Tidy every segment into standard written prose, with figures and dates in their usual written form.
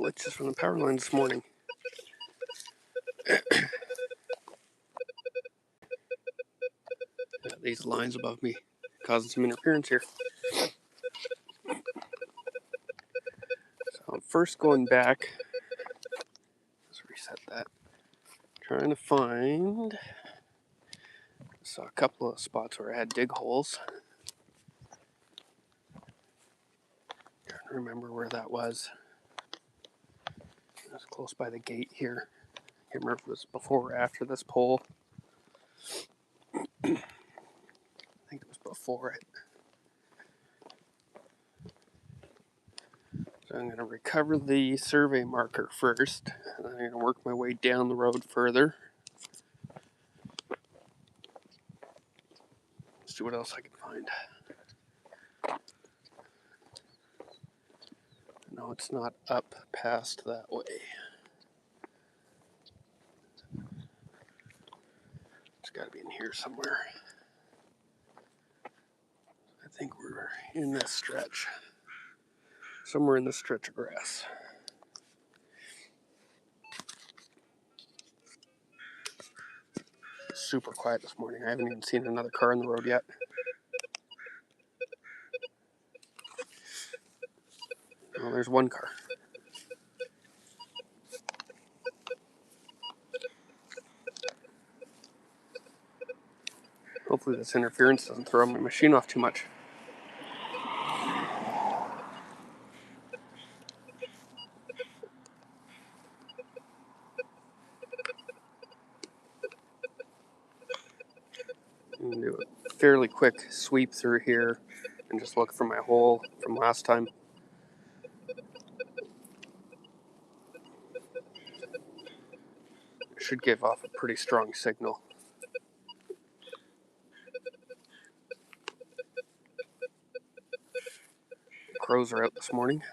glitches from the power line this morning. These lines above me causing some interference here. So I'm first going back. Let's reset that. Trying to find. Saw a couple of spots where I had dig holes. Trying to remember where that was. It was close by the gate here. Can't remember if it was before or after this pole. I think it was before it. So I'm going to recover the survey marker first, and then I'm going to work my way down the road further. See what else I can find. No, it's not up past that way. It's got to be in here somewhere. I think we're in this stretch. Somewhere in this stretch of grass. Super quiet this morning. I haven't even seen another car on the road yet. Oh, there's one car. Hopefully this interference doesn't throw my machine off too much. I'm going to do a fairly quick sweep through here and just look for my hole from last time. It should give off a pretty strong signal. The crows are out this morning.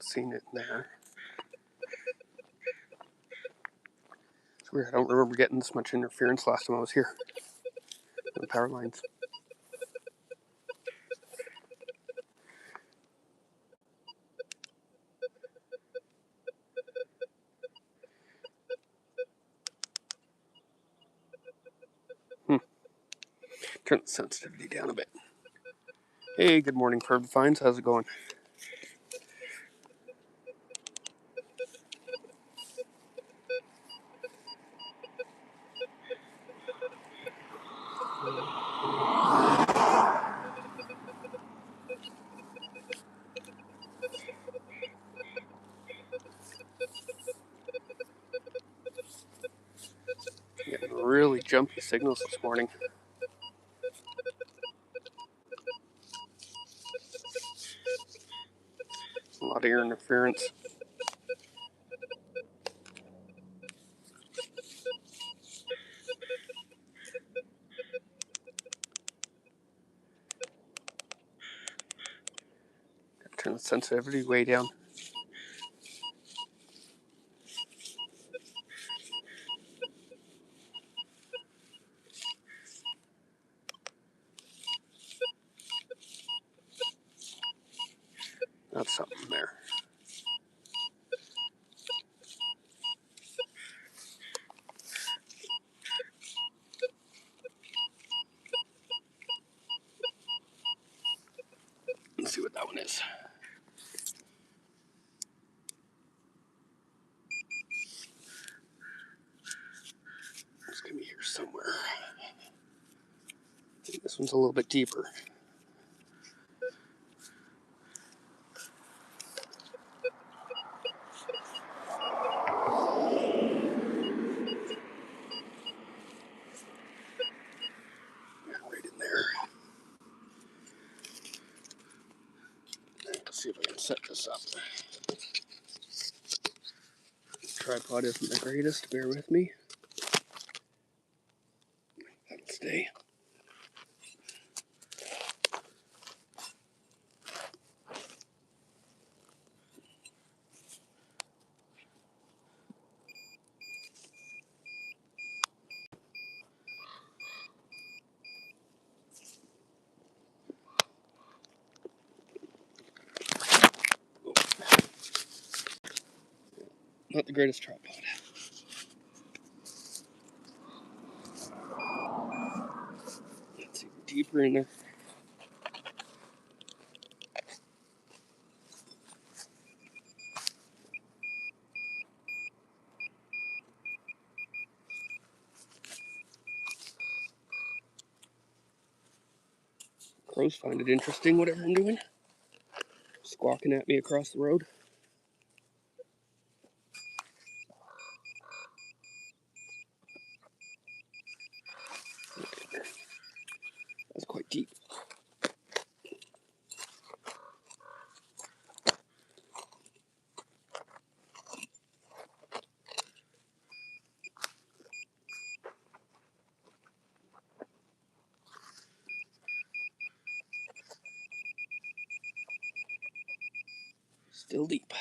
Seen it in there. It's weird, I don't remember getting this much interference last time I was here. The power lines. Turn the sensitivity down a bit. Hey, good morning, Curved Finds. How's it going? Getting really jumpy signals this morning. A lot of ear interference. Turn the sensitivity way down. That's something there. Let's see what that one is. It's gonna be here somewhere. I think this one's a little bit deeper. Yeah, right in there. Let's see if I can set this up. Tripod isn't the greatest, bear with me. That'll stay. Not the greatest tripod. It's even deeper in there. Crows find it interesting, whatever I'm doing. Squawking at me across the road. That's quite deep. Still deep.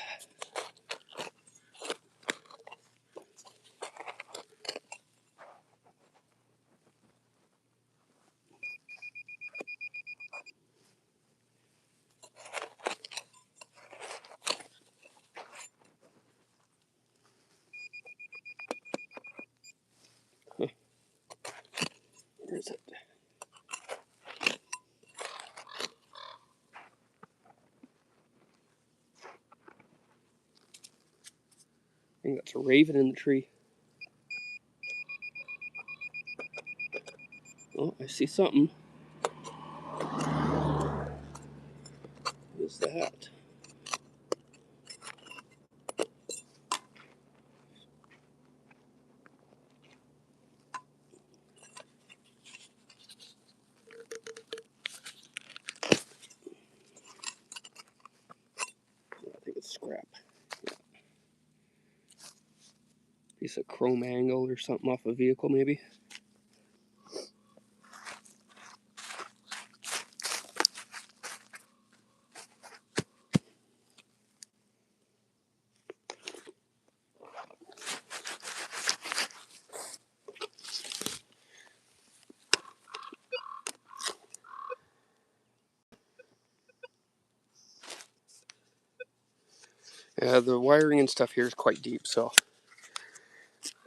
Huh. Where is it? I think that's a raven in the tree. Oh, I see something. What is that? I think it's scrap. Piece of chrome angle or something off a vehicle, maybe. Yeah, the wiring and stuff here is quite deep, so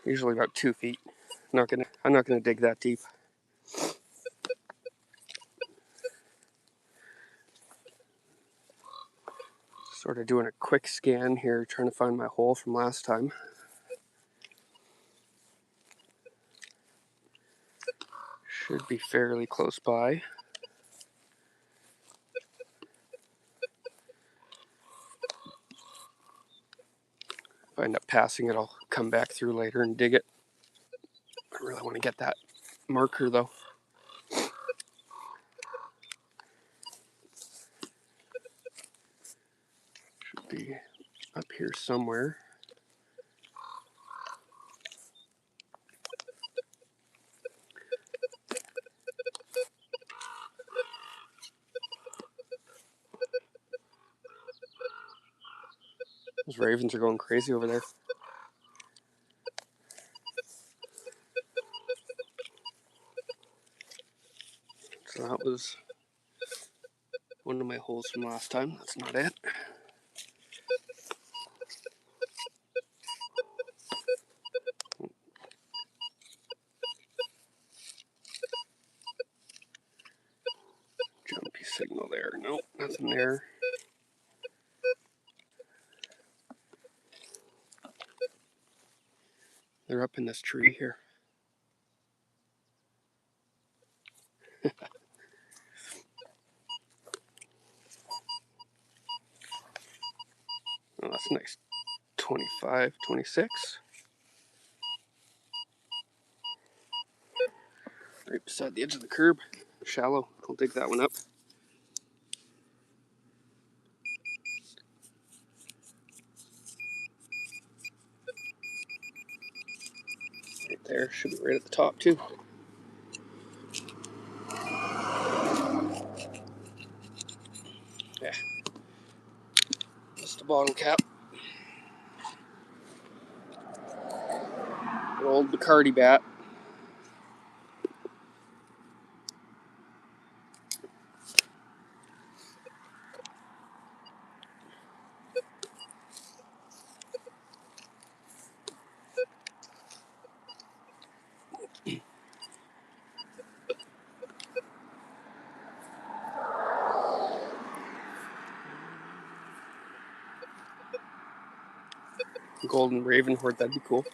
usually about 2 feet. I'm not gonna dig that deep. Sort of doing a quick scan here, trying to find my hole from last time. Should be fairly close by. If I end up passing it, I'll come back through later and dig it. I really want to get that marker though. Should be up here somewhere. Those ravens are going crazy over there. So that was one of my holes from last time. That's not it. Jumpy signal there. Nope, nothing there. They're up in this tree here. Oh, that's nice. 25, 26. Right beside the edge of the curb. Shallow. I'll dig that one up. Right there. Should be right at the top too. Yeah. That's the bottle cap. An old Bacardi bat. golden raven horde, that'd be cool.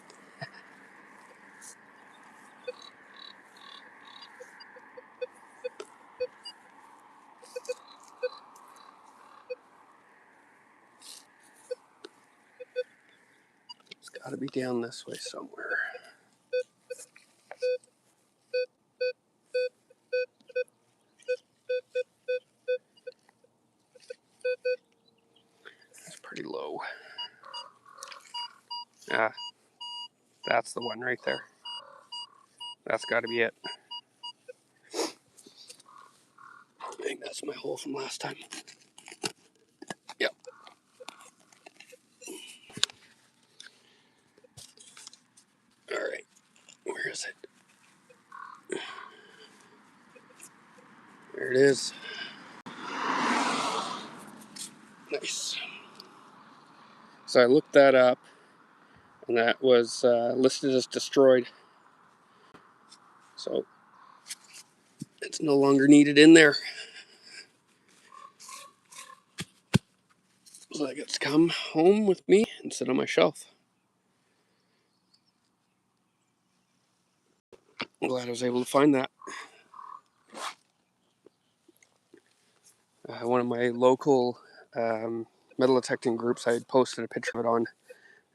It's got to be down this way somewhere. That's pretty low. Ah, that's the one right there. That's got to be it. I think that's my hole from last time. Yep. All right. Where is it? There it is. Nice. So I looked that up, and that was listed as destroyed. So it's no longer needed in there. So that gets to come home with me and sit on my shelf. I'm glad I was able to find that. One of my local metal detecting groups, I had posted a picture of it on,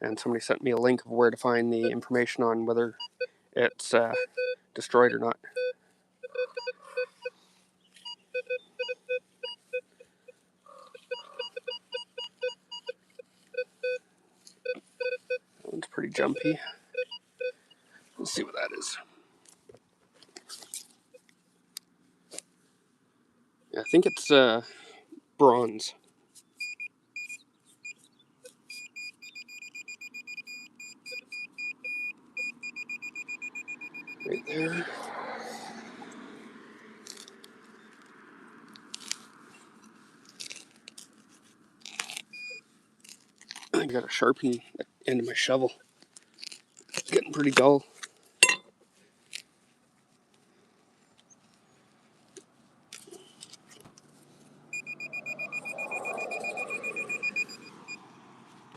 and somebody sent me a link of where to find the information on whether it's destroyed or not. That one's pretty jumpy. Let's see what that is. I think it's bronze. Right there. I got a Sharpie at the end of my shovel. It's getting pretty dull.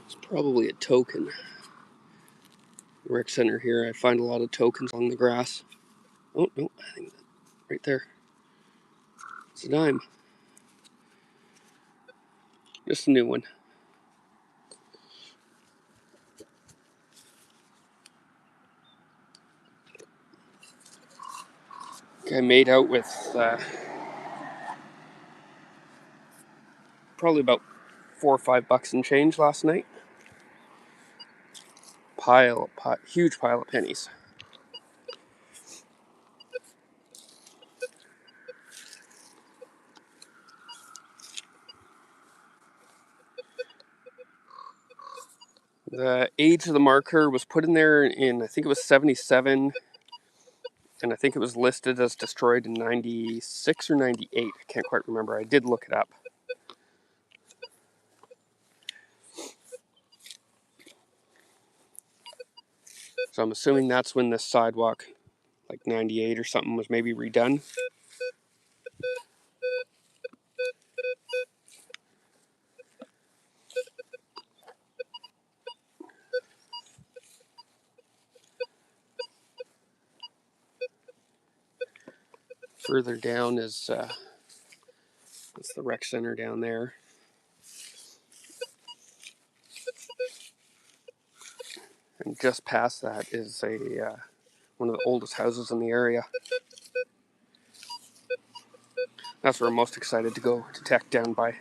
It's probably a token. The rec center here, I find a lot of tokens along the grass. Oh, no, I think right there. It's a dime. Just a new one. I made out with probably about $4 or $5 and change last night. Huge pile of pennies. The age of the marker was put in there in, I think it was 77, and I think it was listed as destroyed in 96 or 98. I can't quite remember. I did look it up. So I'm assuming that's when this sidewalk, like 98 or something, was maybe redone. Further down is that's the rec center down there. And just past that is a one of the oldest houses in the area. That's where I'm most excited to go detect, down by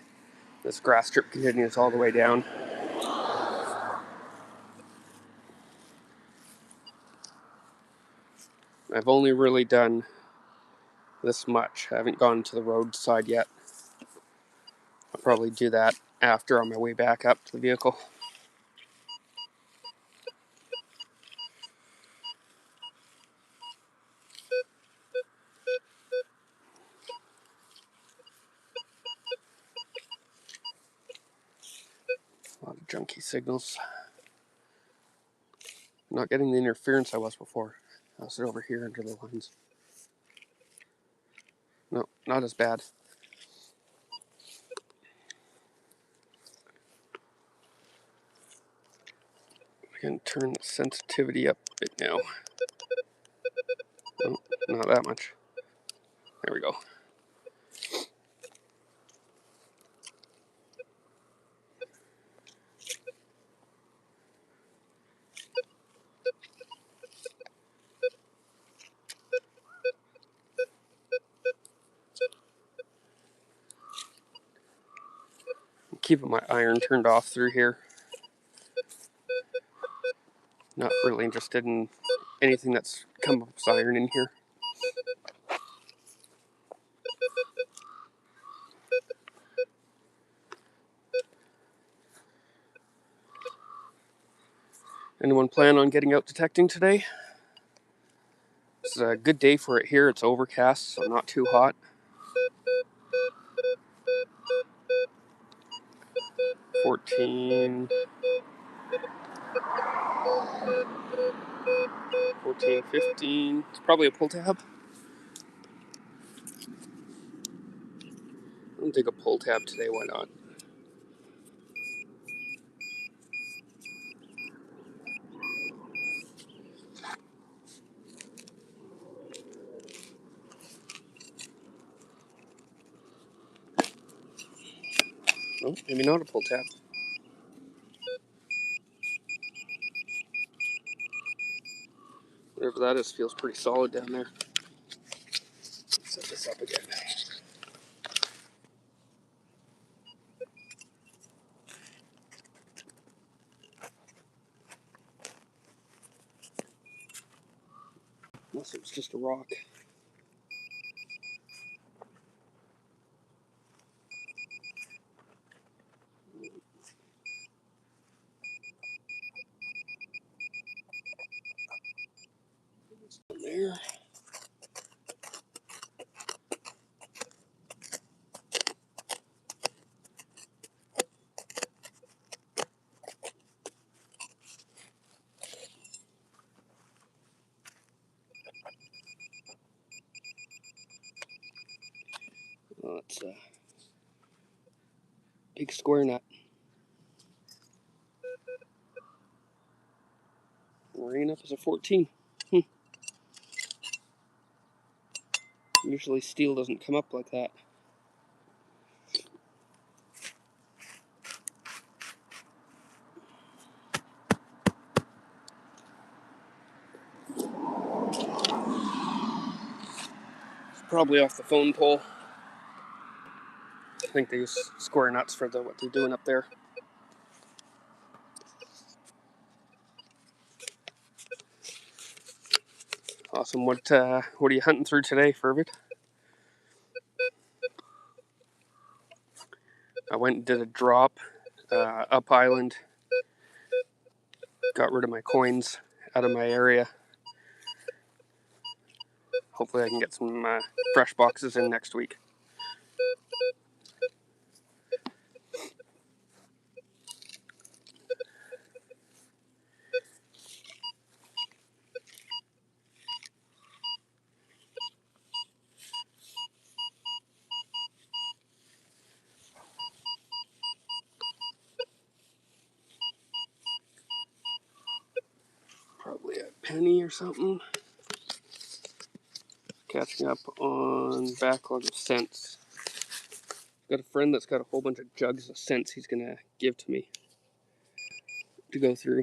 this grass strip continues all the way down. I've only really done this much. I haven't gone to the roadside yet. I'll probably do that after on my way back up to the vehicle. A lot of junky signals. I'm not getting the interference I was before. I'll sit over here under the lines. No, not as bad. going to turn the sensitivity up a bit now. Oh, not that much. There we go. I'm keeping my iron turned off through here. Not really interested in anything that's come up with iron in here. Anyone plan on getting out detecting today? It's a good day for it here. It's overcast, so not too hot. 14, 15. It's probably a pull tab. I'm gonna take a pull tab today, why not? Oh, maybe not a pull tab. Whatever that is feels pretty solid down there. Set this up again. Unless it was just a rock. There. Oh, it's a big square nut. Worrying enough as a 14. Usually steel doesn't come up like that. It's probably off the phone pole. I think they use square nuts for what they're doing up there. Awesome. What are you hunting through today, Fervid? I went and did a drop up island. Got rid of my coins out of my area. Hopefully I can get some fresh boxes in next week. Probably a penny or something. Catching up on backlog of scents. Got a friend that's got a whole bunch of jugs of scents he's gonna give to me to go through.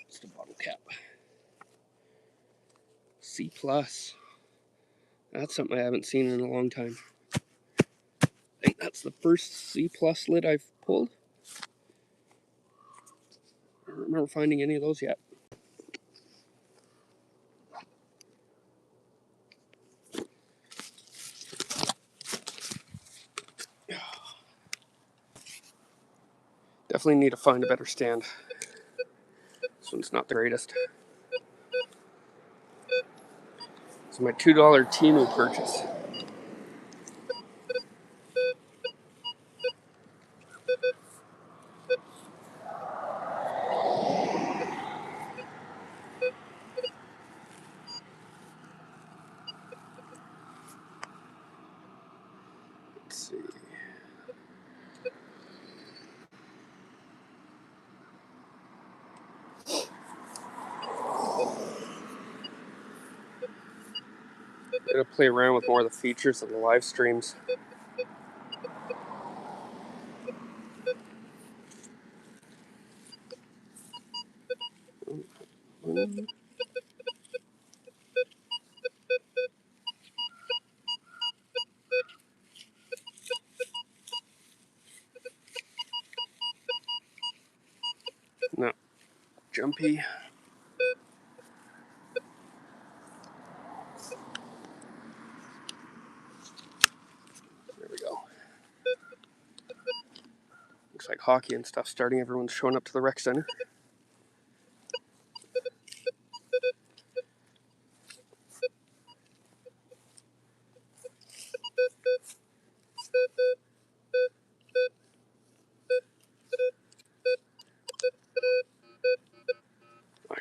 It's the bottle cap. C+. That's something I haven't seen in a long time. I think that's the first C+ lid I've pulled. I don't remember finding any of those yet. Definitely need to find a better stand. This one's not the greatest. It's my $2 Temu purchase. Let's see. I'm gonna play around with more of the features of the live streams. No, jumpy. There we go. Looks like hockey and stuff starting. Everyone's showing up to the rec center.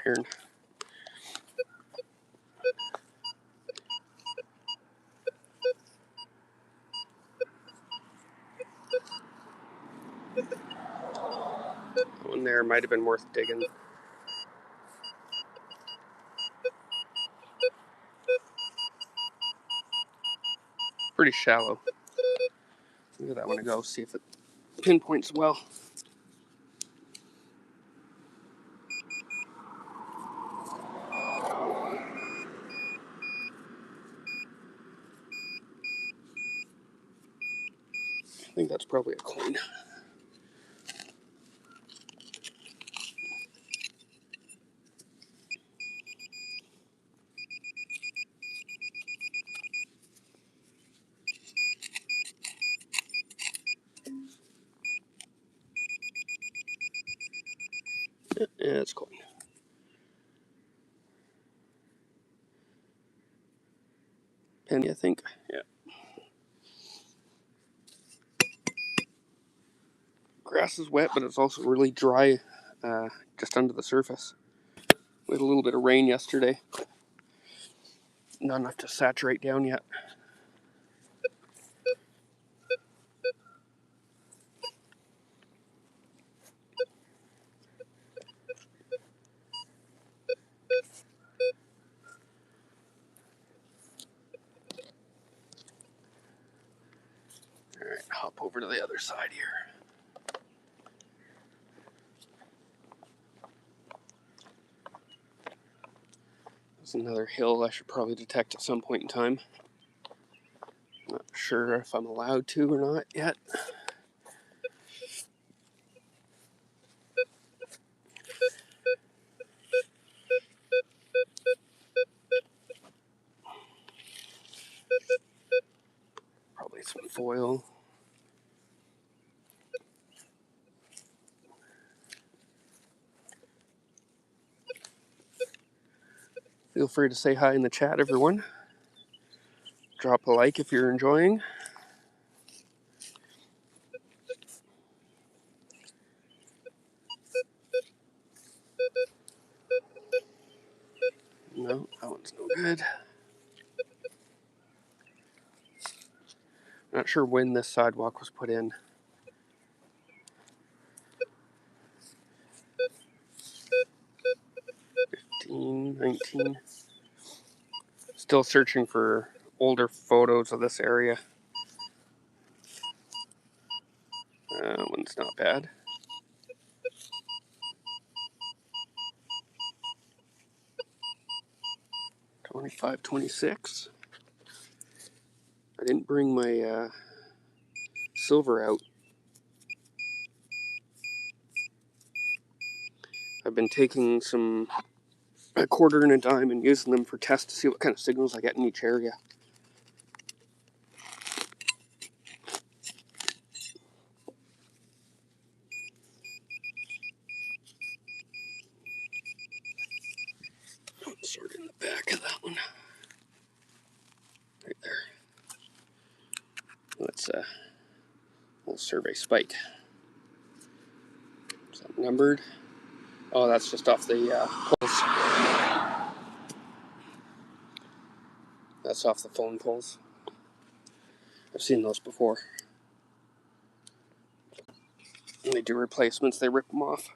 Iron. That one there might have been worth digging. Pretty shallow. Look at that one go. See if it pinpoints well. I think that's probably a coin. Yeah, it's coin. Penny, I think. Yeah. Grass is wet, but it's also really dry just under the surface. We had a little bit of rain yesterday. Not enough to saturate down yet. Alright, hop over to the other side here. There's another hill I should probably detect at some point in time. Not sure if I'm allowed to or not yet. Probably some foil. Feel free to say hi in the chat, everyone. Drop a like if you're enjoying. No, that one's no good. Not sure when this sidewalk was put in. 15, 19. Still searching for older photos of this area. That one's not bad. $25, $26. I didn't bring my silver out. I've been taking a quarter and a dime and using them for tests to see what kind of signals I get in each area. Sort of in the back of that one. That's a little survey spike. Is that numbered? Oh, that's just off the poles. That's off the phone poles. I've seen those before. When they do replacements, they rip them off.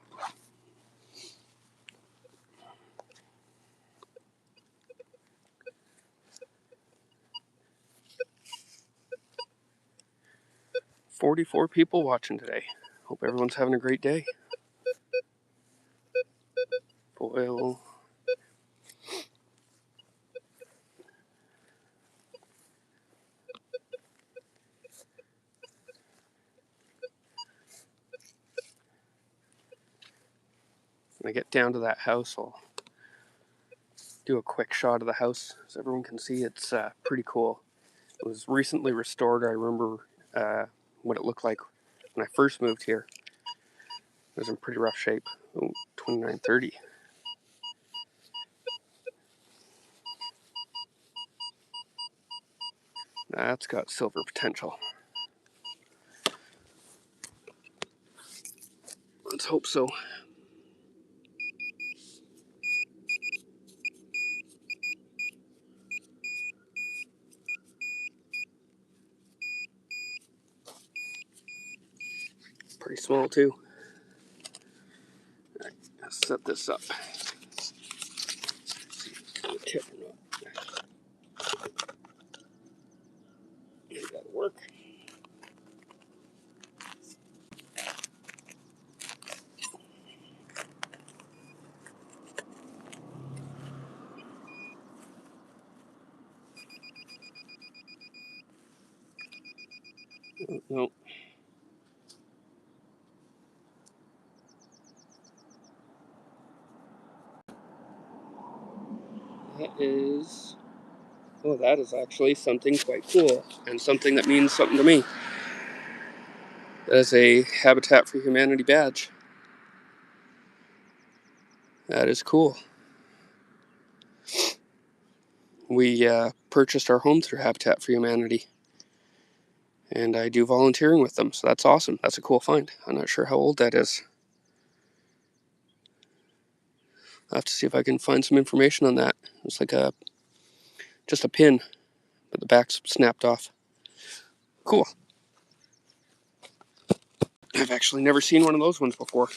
"44 people watching today. Hope everyone's having a great day." Foil. When I get down to that house, I'll do a quick shot of the house so everyone can see. It's pretty cool. It was recently restored. I remember what it looked like when I first moved here. It was in pretty rough shape. 2930. That's got silver potential. Let's hope so. Pretty small too. All right, let's set this up. Tip or not. Maybe that'll work. No. That is... Oh, that is actually something quite cool, and something that means something to me. That is a Habitat for Humanity badge. That is cool. We purchased our home through Habitat for Humanity, and I do volunteering with them, so that's awesome. That's a cool find. I'm not sure how old that is. I'll have to see if I can find some information on that. It's like just a pin, but the back's snapped off. Cool. I've actually never seen one of those ones before.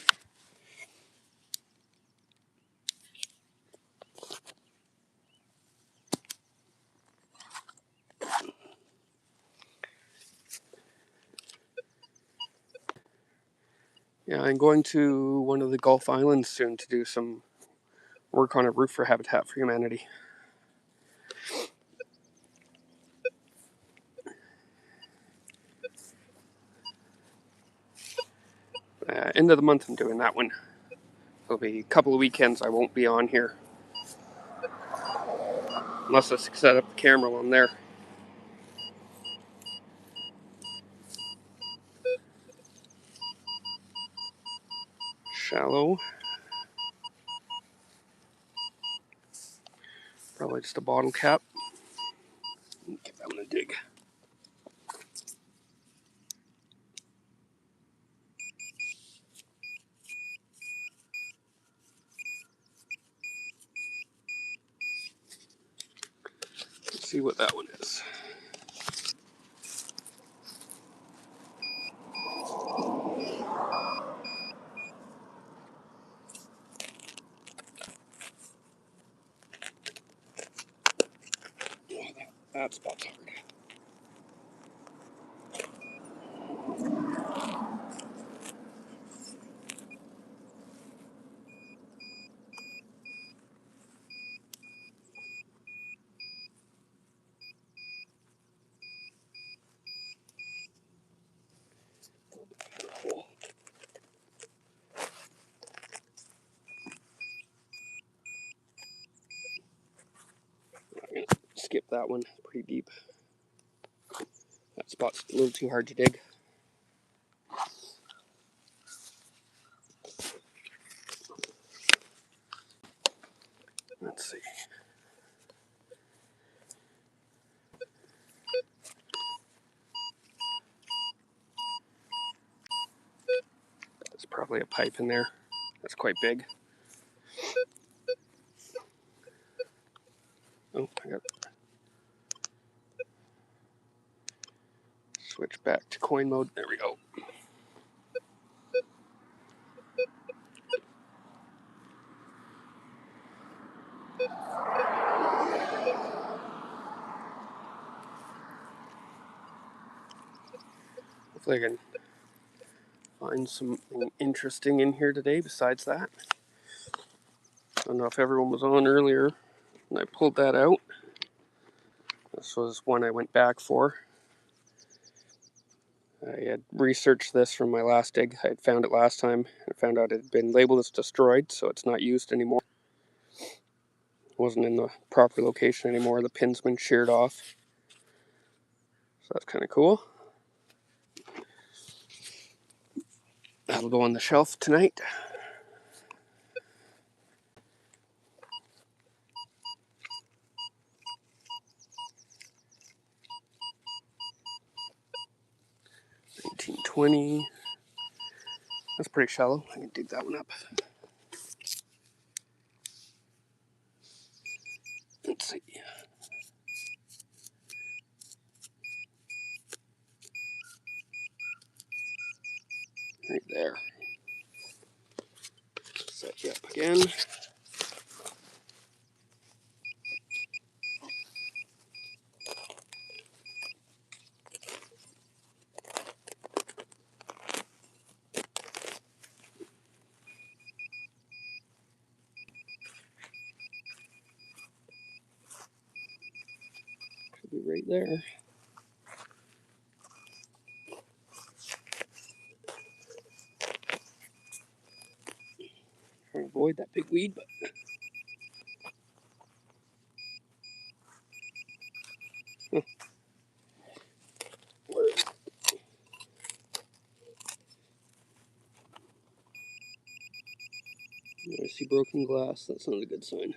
Yeah, I'm going to one of the Gulf Islands soon to do some work on a roof for Habitat for Humanity. End of the month I'm doing that one. It'll be a couple of weekends I won't be on here. Unless I set up the camera while I'm there. Shallow. Probably just a bottle cap. Give that one a dig. Let's see what that one is. Oh, that spot's hard. Cool. I'm gonna skip that one. Pretty deep. That spot's a little too hard to dig. Let's see. probably a pipe in there. That's quite big. Oh, I got to switch back to coin mode. There we go. Hopefully I can find something interesting in here today besides that. I don't know if everyone was on earlier when I pulled that out. This was one I went back for. I had researched this from my last dig. I had found it last time. I found out it had been labeled as destroyed, so it's not used anymore. It wasn't in the proper location anymore. The pin's been sheared off. So that's kind of cool. That'll go on the shelf tonight. $19.20. That's pretty shallow. I can dig that one up. Let's see. Right there. Set you up again. Should be right there. Trying to avoid that big weed, but I see broken glass. That's not a good sign.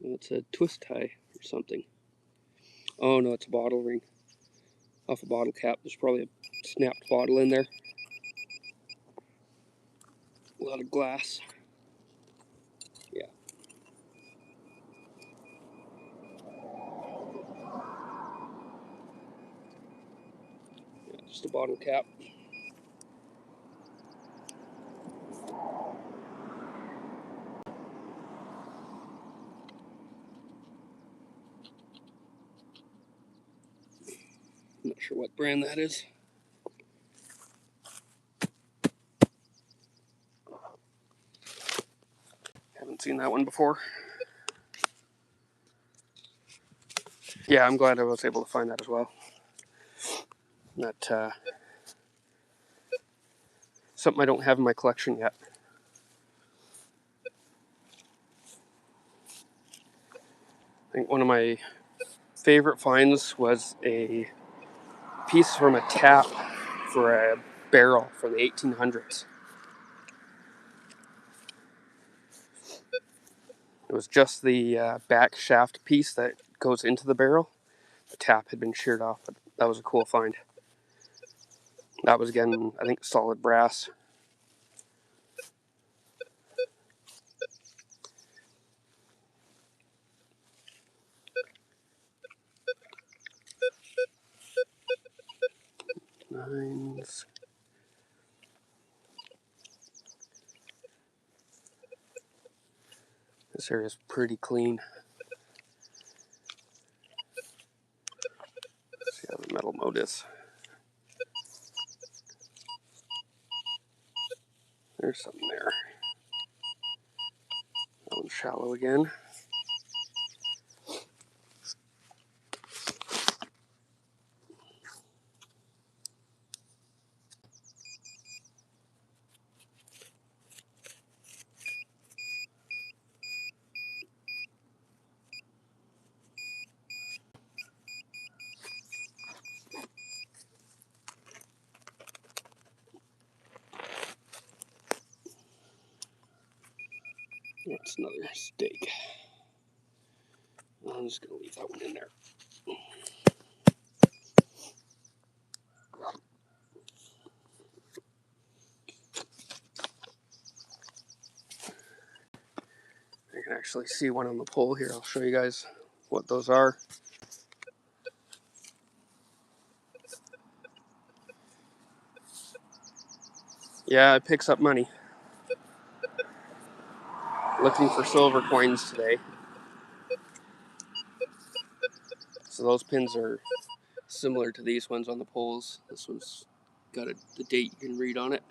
It's a twist tie or something. Oh no, it's a bottle ring. Off a bottle cap. There's probably a snapped bottle in there. A lot of glass. Yeah. Yeah, just a bottle cap. I'm not sure what brand that is. Haven't seen that one before. Yeah, I'm glad I was able to find that as well. That something I don't have in my collection yet. I think one of my favorite finds was a piece from a tap for a barrel from the 1800s. It was just the back shaft piece that goes into the barrel. The tap had been sheared off, but that was a cool find. That was, again, I think solid brass. Nines. This area is pretty clean. Let's see how the metal mode is. There's something there. That one's shallow again. That's another stake. I'm just going to leave that one in there. actually see one on the pole here. I'll show you guys what those are. Yeah, it picks up money. Looking for silver coins today. So those pins are similar to these ones on the poles. This one's got the date you can read on it.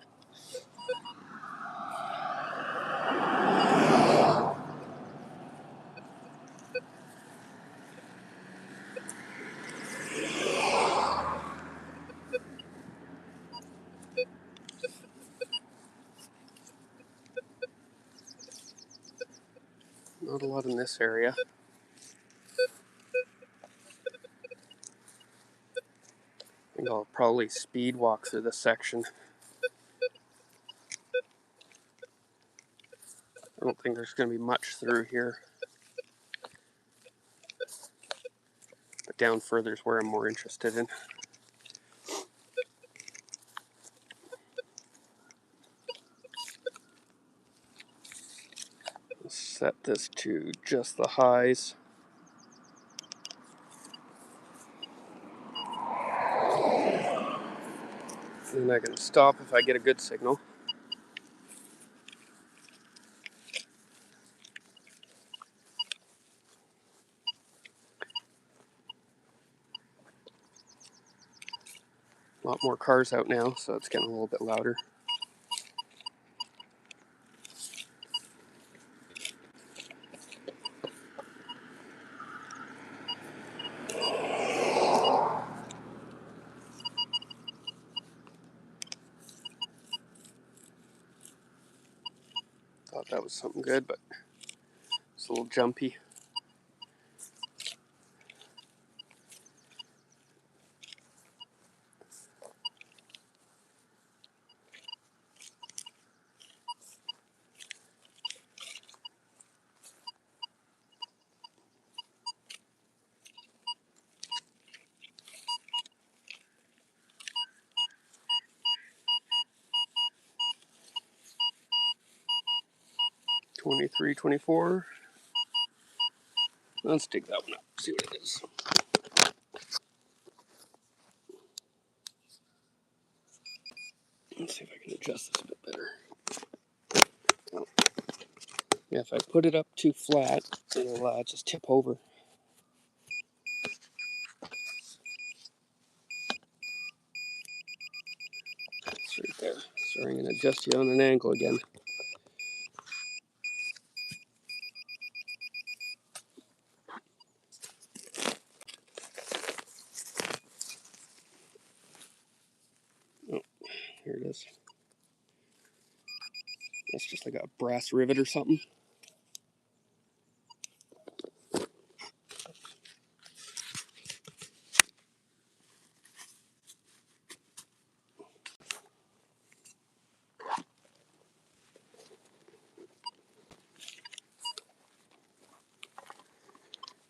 Not a lot in this area. I think I'll probably speed walk through this section. I don't think there's going to be much through here. But down further is where I'm more interested in. Let's set this to just the highs. And I can stop if I get a good signal. A lot more cars out now, so it's getting a little bit louder. Thought that was something good, but it's a little jumpy. $23, $24. Let's dig that one up, see what it is. Let's see if I can adjust this a bit better. Oh. Yeah, if I put it up too flat, it'll just tip over. It's right there. So I'm going to adjust you on an angle again. Oh, here it is. That's just like a brass rivet or something.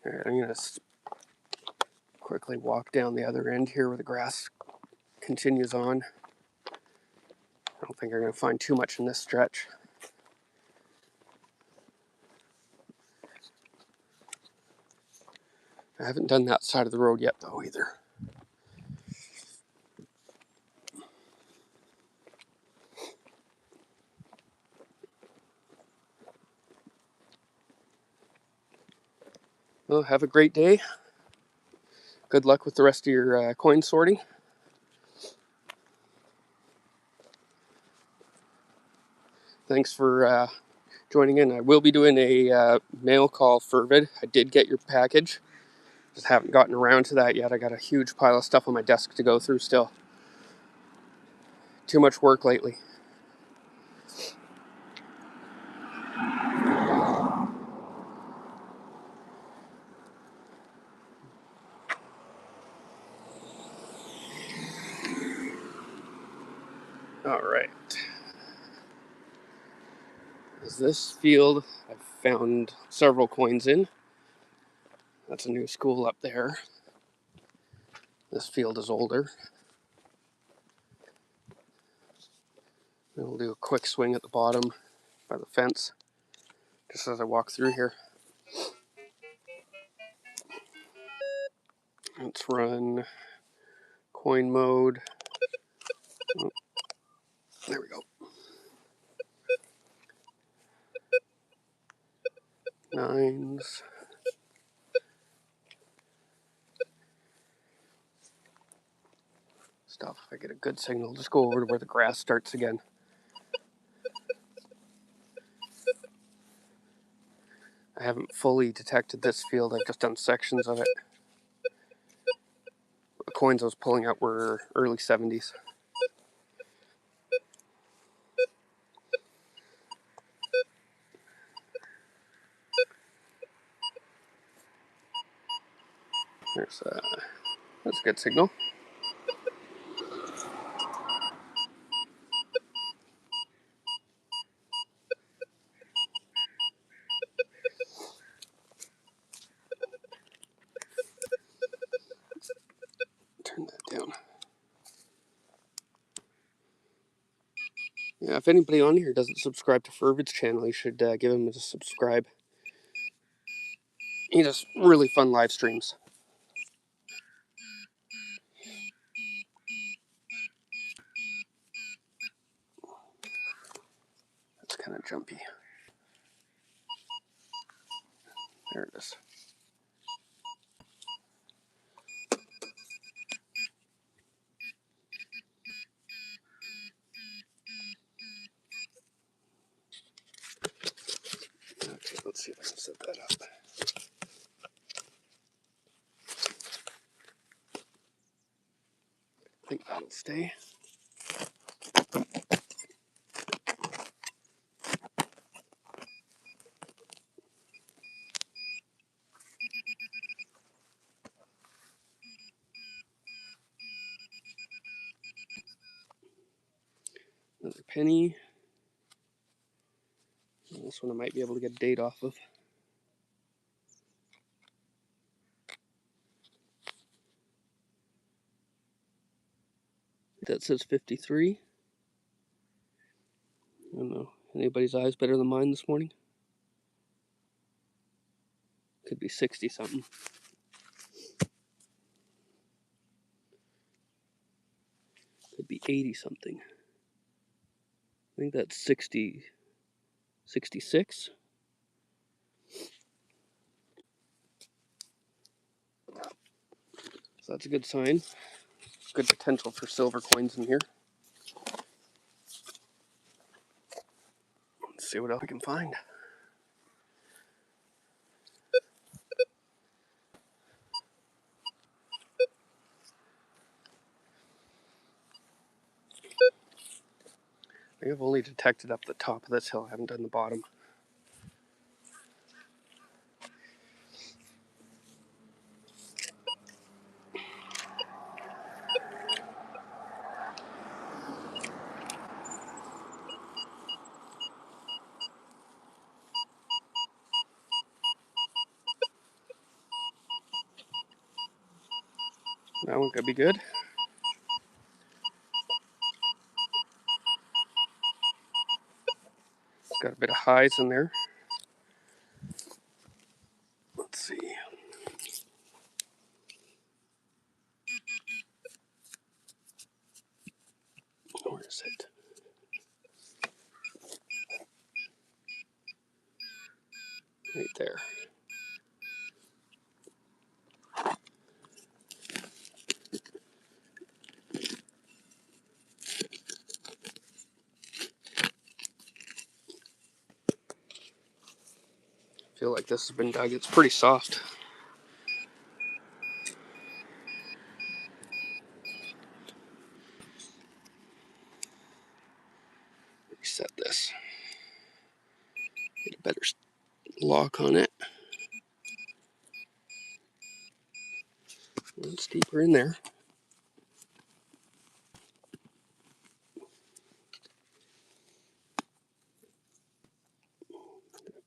All right, I'm going to quickly walk down the other end here where the grass continues on. I don't think I'm going to find too much in this stretch. I haven't done that side of the road yet though either. Well, have a great day. Good luck with the rest of your coin sorting. Thanks for joining in. I will be doing a mail call for Vid. I did get your package. Just haven't gotten around to that yet. I got a huge pile of stuff on my desk to go through still. Too much work lately. All right. This field I've found several coins in. That's a new school up there. This field is older. We'll do a quick swing at the bottom by the fence. just as I walk through here. Let's run coin mode. Oh, there we go. 9s. Stuff. If I get a good signal, just go over to where the grass starts again. I haven't fully detected this field. I've just done sections of it. The coins I was pulling out were early 70s. That's a good signal. Turn that down. Yeah, if anybody on here doesn't subscribe to Fervid's channel, you should give him a subscribe. He does really fun live streams. That's kind of jumpy. There it is. Okay, let's see if I can set that up. I think that'll stay. Another penny. This one I might be able to get a date off of. That says 53. I don't know. Anybody's eyes better than mine this morning? Could be 60 something. Could be 80 something. I think that's 60, 66. So that's a good sign. Good potential for silver coins in here. Let's see what else we can find. I've only detected up the top of this hill. I haven't done the bottom. That one could be good. It's got a bit of highs in there. Let's see. Where is it? Right there. I feel like this has been dug. It's pretty soft. Reset this. Get a better lock on it. It's deeper in there.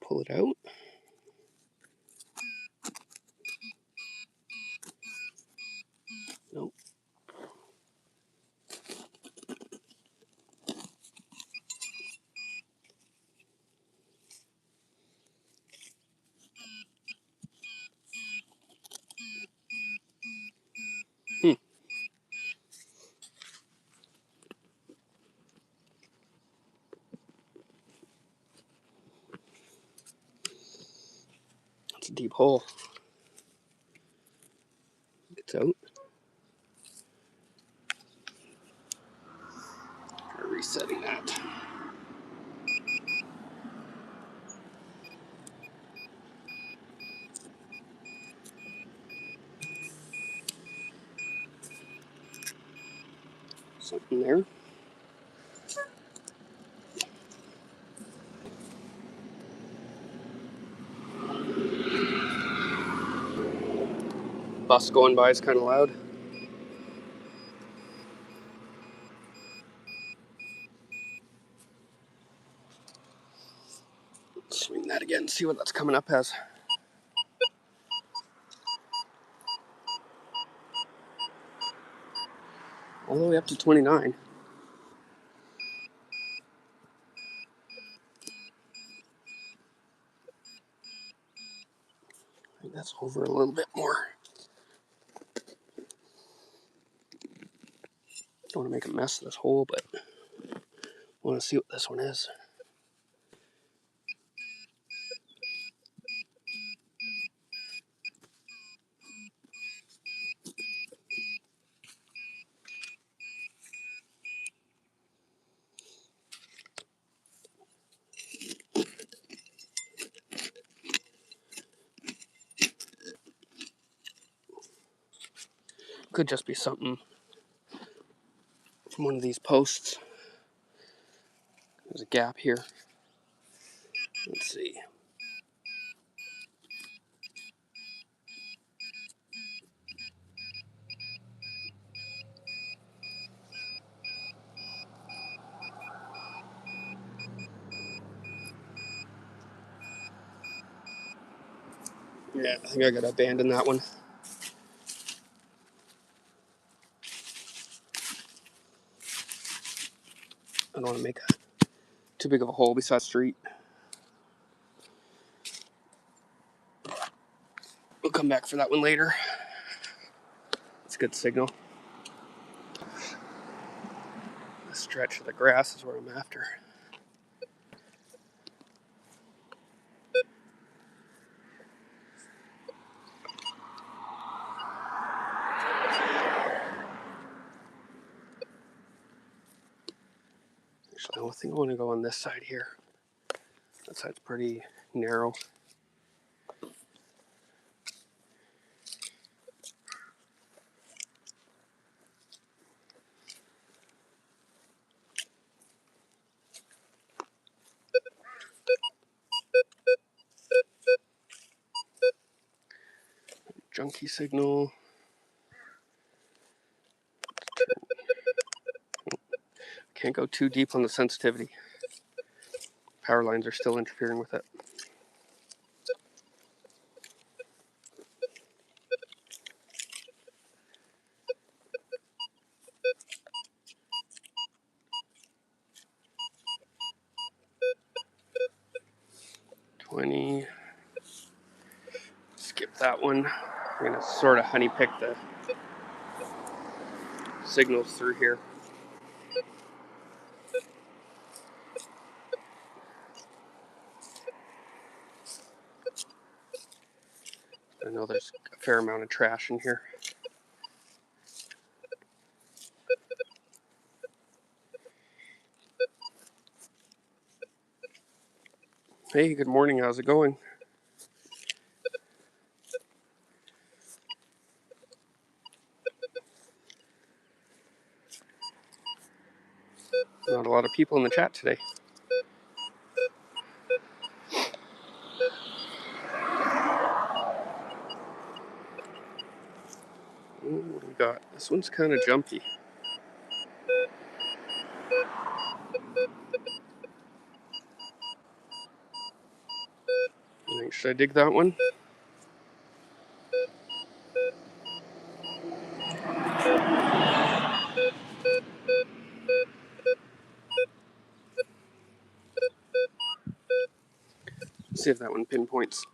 Pull it out. Nope. hole. It's out. Resetting that. Something there. Bus going by is kind of loud. Swing that again, see what that's coming up as. All the way up to 29. I think that's over a little bit more. Don't want to make a mess of this hole, but I want to see what this one is. Could just be something from one of these posts. There's a gap here. Let's see. Yeah, I think I gotta abandon that one. I don't want to make too big of a hole beside the street. We'll come back for that one later. It's a good signal. The stretch of the grass is where I'm after. Actually, I think I want to go on this side here. That side's pretty narrow. Junkie signal. Can't go too deep on the sensitivity. Power lines are still interfering with it. Skip that one. I'm going to sort of honey pick the signals through here. I know there's a fair amount of trash in here. Hey, good morning. How's it going? Not a lot of people in the chat today. Ooh, what do we got? This one's kind of jumpy. Should I dig that one? Let's see if that one pinpoints.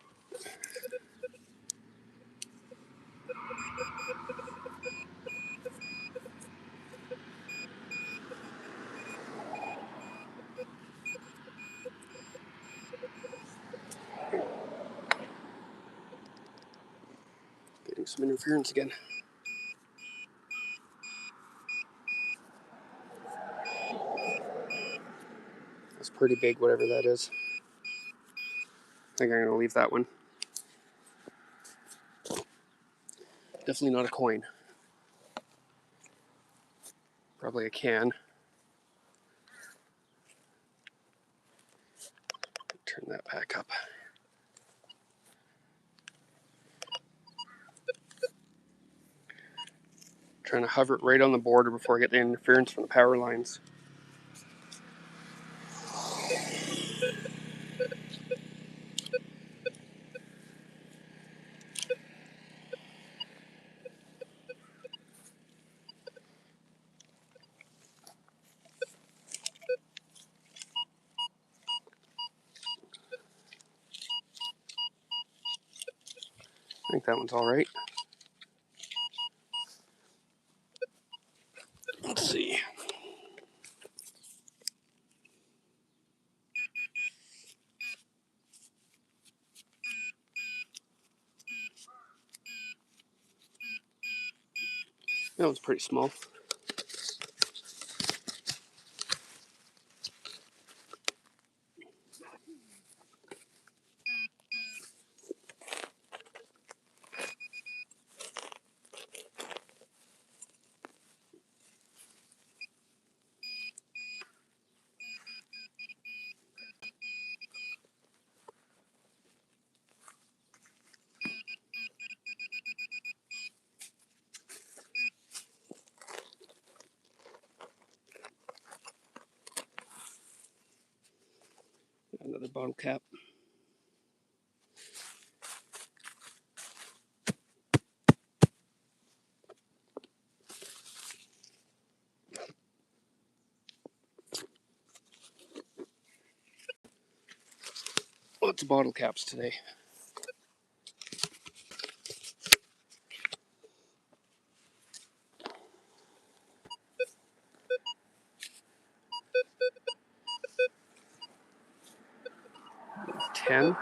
getting some interference again. That's pretty big, whatever that is. I think I'm going to leave that one. Definitely not a coin. Probably a can. Turn that back up. Trying to hover it right on the border before I get the interference from the power lines. I think that one's all right. Let's see. That one's pretty small. Another bottle cap. Lots of bottle caps today. $10.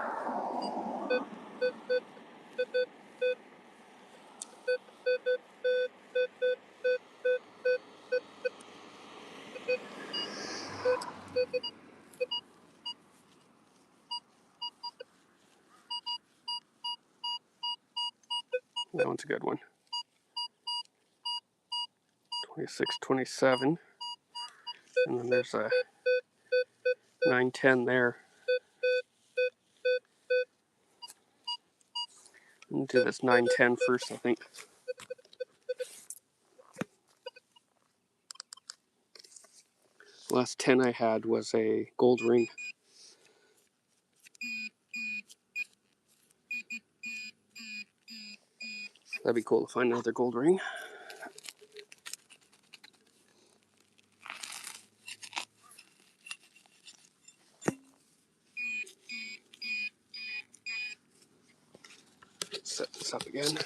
That one's a good one. 26, 27. And then there's a 910 there. We'll do this 910 first, I think. Last 10 I had was a gold ring. That'd be cool to find another gold ring. Set this up again.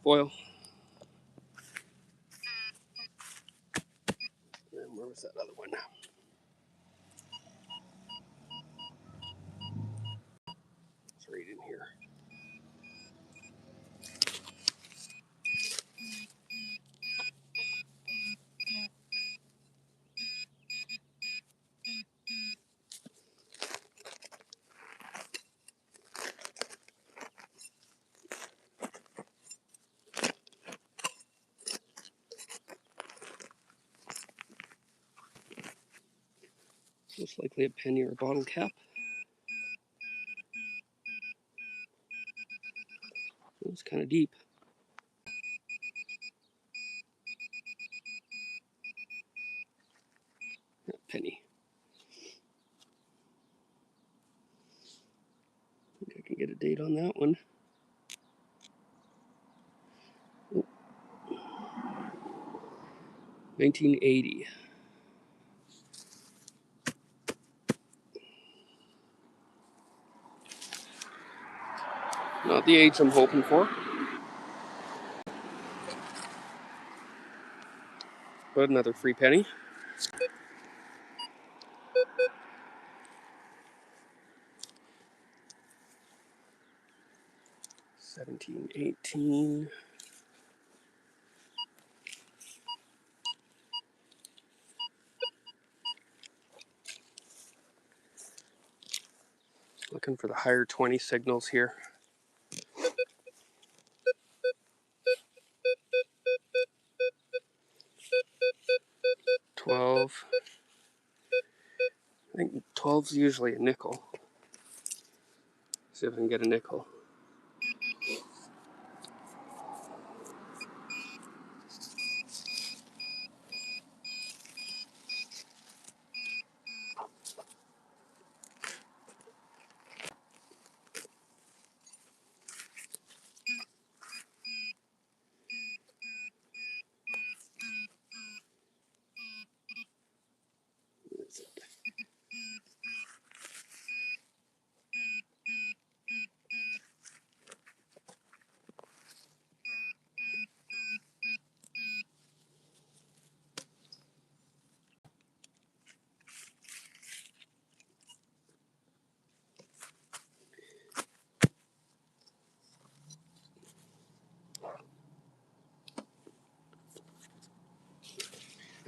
Foil. And where was that other one? It's right in here. Most likely a penny or a bottle cap. It was kind of deep. Penny. I think I can get a date on that one. Oh. 1980. Not the age I'm hoping for. But another free penny. 17, 18. Looking for the higher 20 signals here. 12. I think 12's usually a nickel. See if I can get a nickel.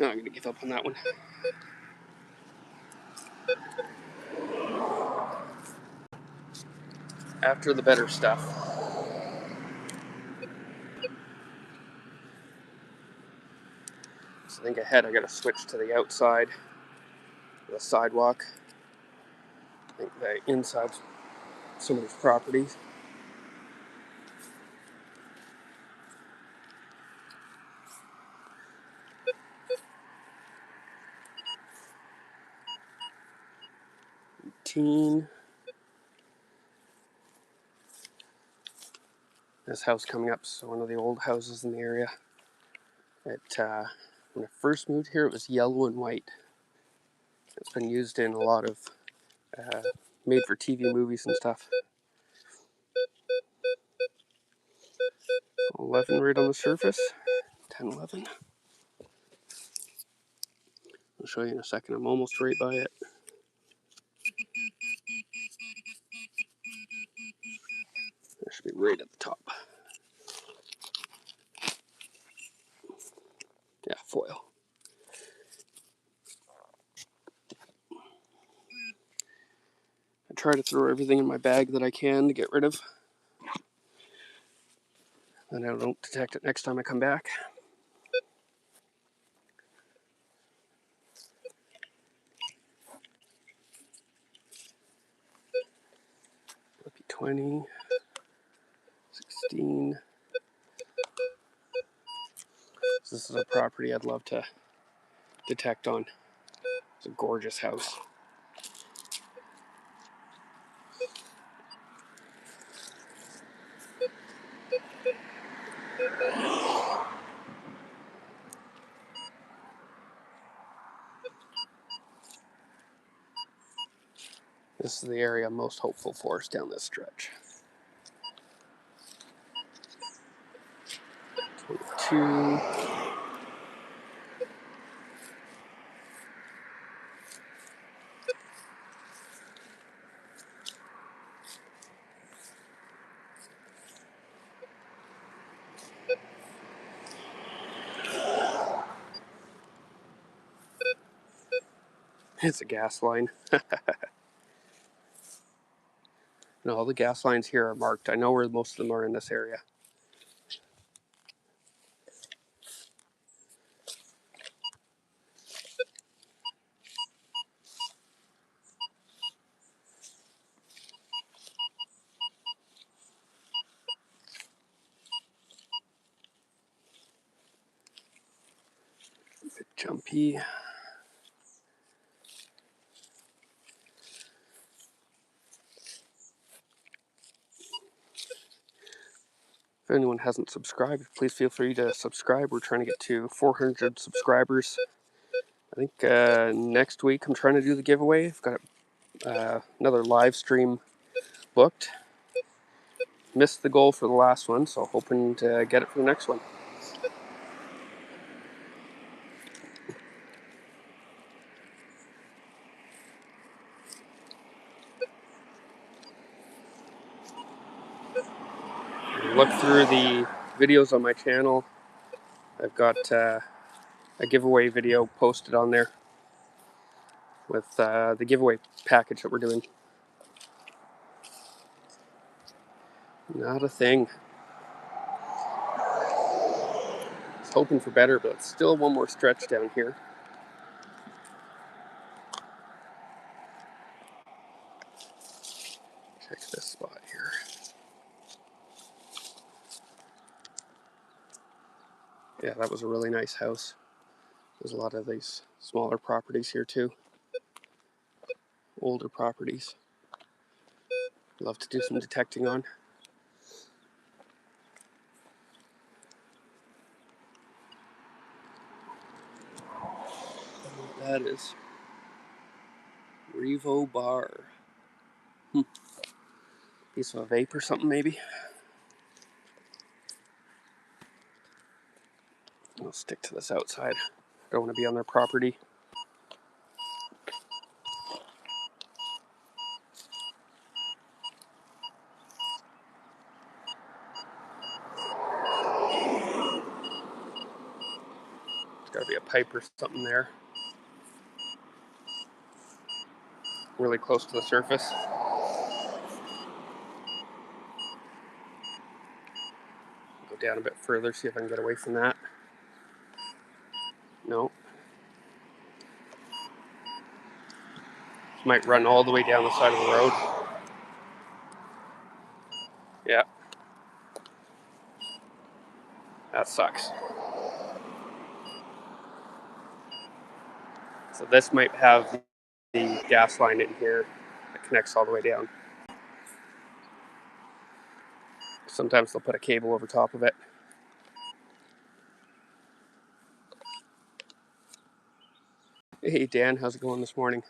No, I'm going to give up on that one. After the better stuff. So I think ahead I got to switch to the outside, the sidewalk. I think the inside some of these properties. This house coming up is one of the old houses in the area. When I first moved here, it was yellow and white. It's been used in a lot of made-for-TV movies and stuff. 11 right on the surface. 10, 11. I'll show you in a second. I'm almost right by it. That should be right at the top. Yeah, foil. I try to throw everything in my bag that I can to get rid of. Then I don't detect it next time I come back. Lucky 20, 16. So this is a property I'd love to detect on. It's a gorgeous house. This is the area I'm most hopeful for, is down this stretch. 22. It's a gas line. No, all the gas lines here are marked. I know where most of them are in this area. A bit jumpy. If anyone hasn't subscribed, please feel free to subscribe. We're trying to get to 400 subscribers. I think next week I'm trying to do the giveaway. I've got another live stream booked. missed the goal for the last one, so hoping to get it for the next one. Look through the videos on my channel. I've got a giveaway video posted on there with the giveaway package that we're doing. Not a thing. I was hoping for better, but still one more stretch down here. Check this spot here. Yeah, that was a really nice house. There's a lot of these smaller properties here too. Older properties. Love to do some detecting on. That is Revo Bar. Piece of a vape or something maybe. I'll stick to this outside. Don't want to be on their property. There's got to be a pipe or something there. Really close to the surface. Go down a bit further, see if I can get away from that. No. Might run all the way down the side of the road. Yeah. That sucks. So this might have the gas line in here that connects all the way down. Sometimes they'll put a cable over top of it. Hey Dan, how's it going this morning?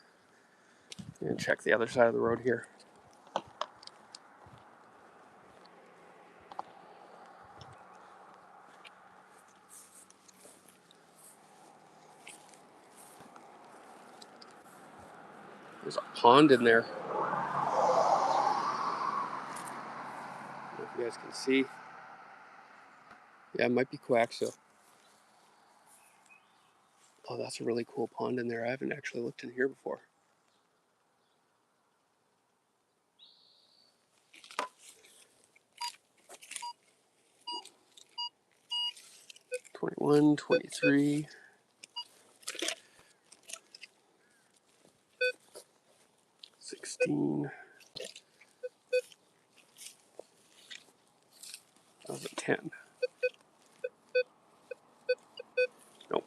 And check the other side of the road here. There's a pond in there. I don't know if you guys can see. Yeah, it might be coaxial. Oh, that's a really cool pond in there. I haven't actually looked in here before. '21, '23. 16. That was a 10. Nope.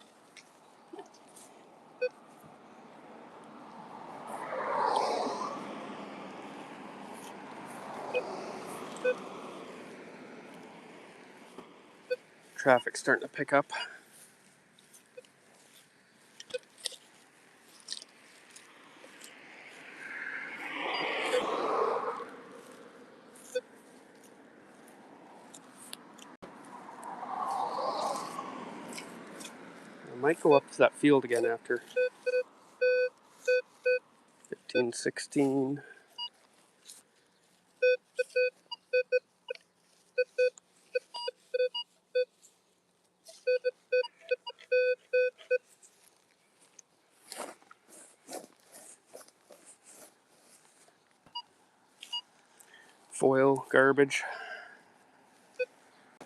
Traffic's starting to pick up. I might go up to that field again after. 15, 16. Foil, garbage.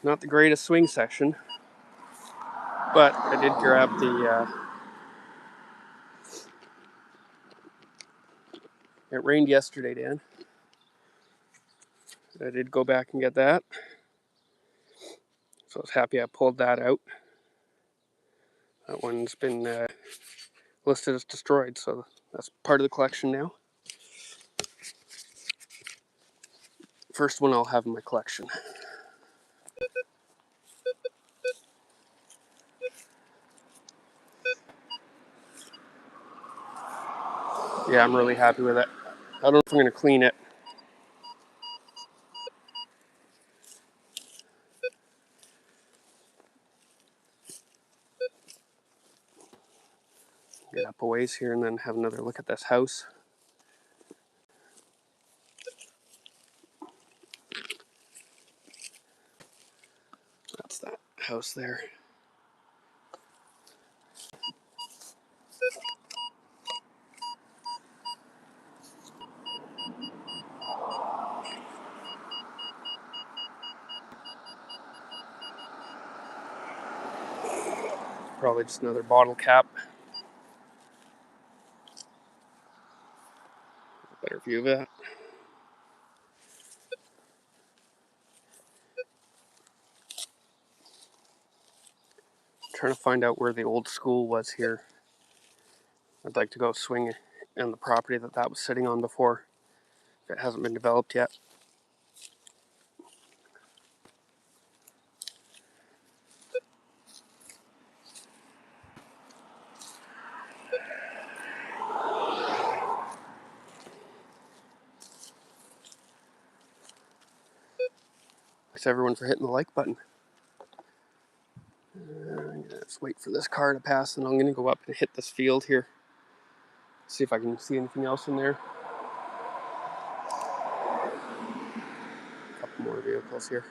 Not the greatest swing session, but I did grab the. It rained yesterday, Dan. I did go back and get that. So I was happy I pulled that out. That one's been listed as destroyed, so that's part of the collection now. First one I'll have in my collection. Yeah, I'm really happy with it. I don't know if I'm going to clean it. Get up a ways here and then have another look at this house. That's that house there. Probably just another bottle cap. Better view of it. Trying to find out where the old school was here. I'd like to go swing in the property that was sitting on before, if it hasn't been developed yet. Thanks everyone for hitting the like button. Let's wait for this car to pass, and I'm going to go up and hit this field here. See if I can see anything else in there. A couple more vehicles here.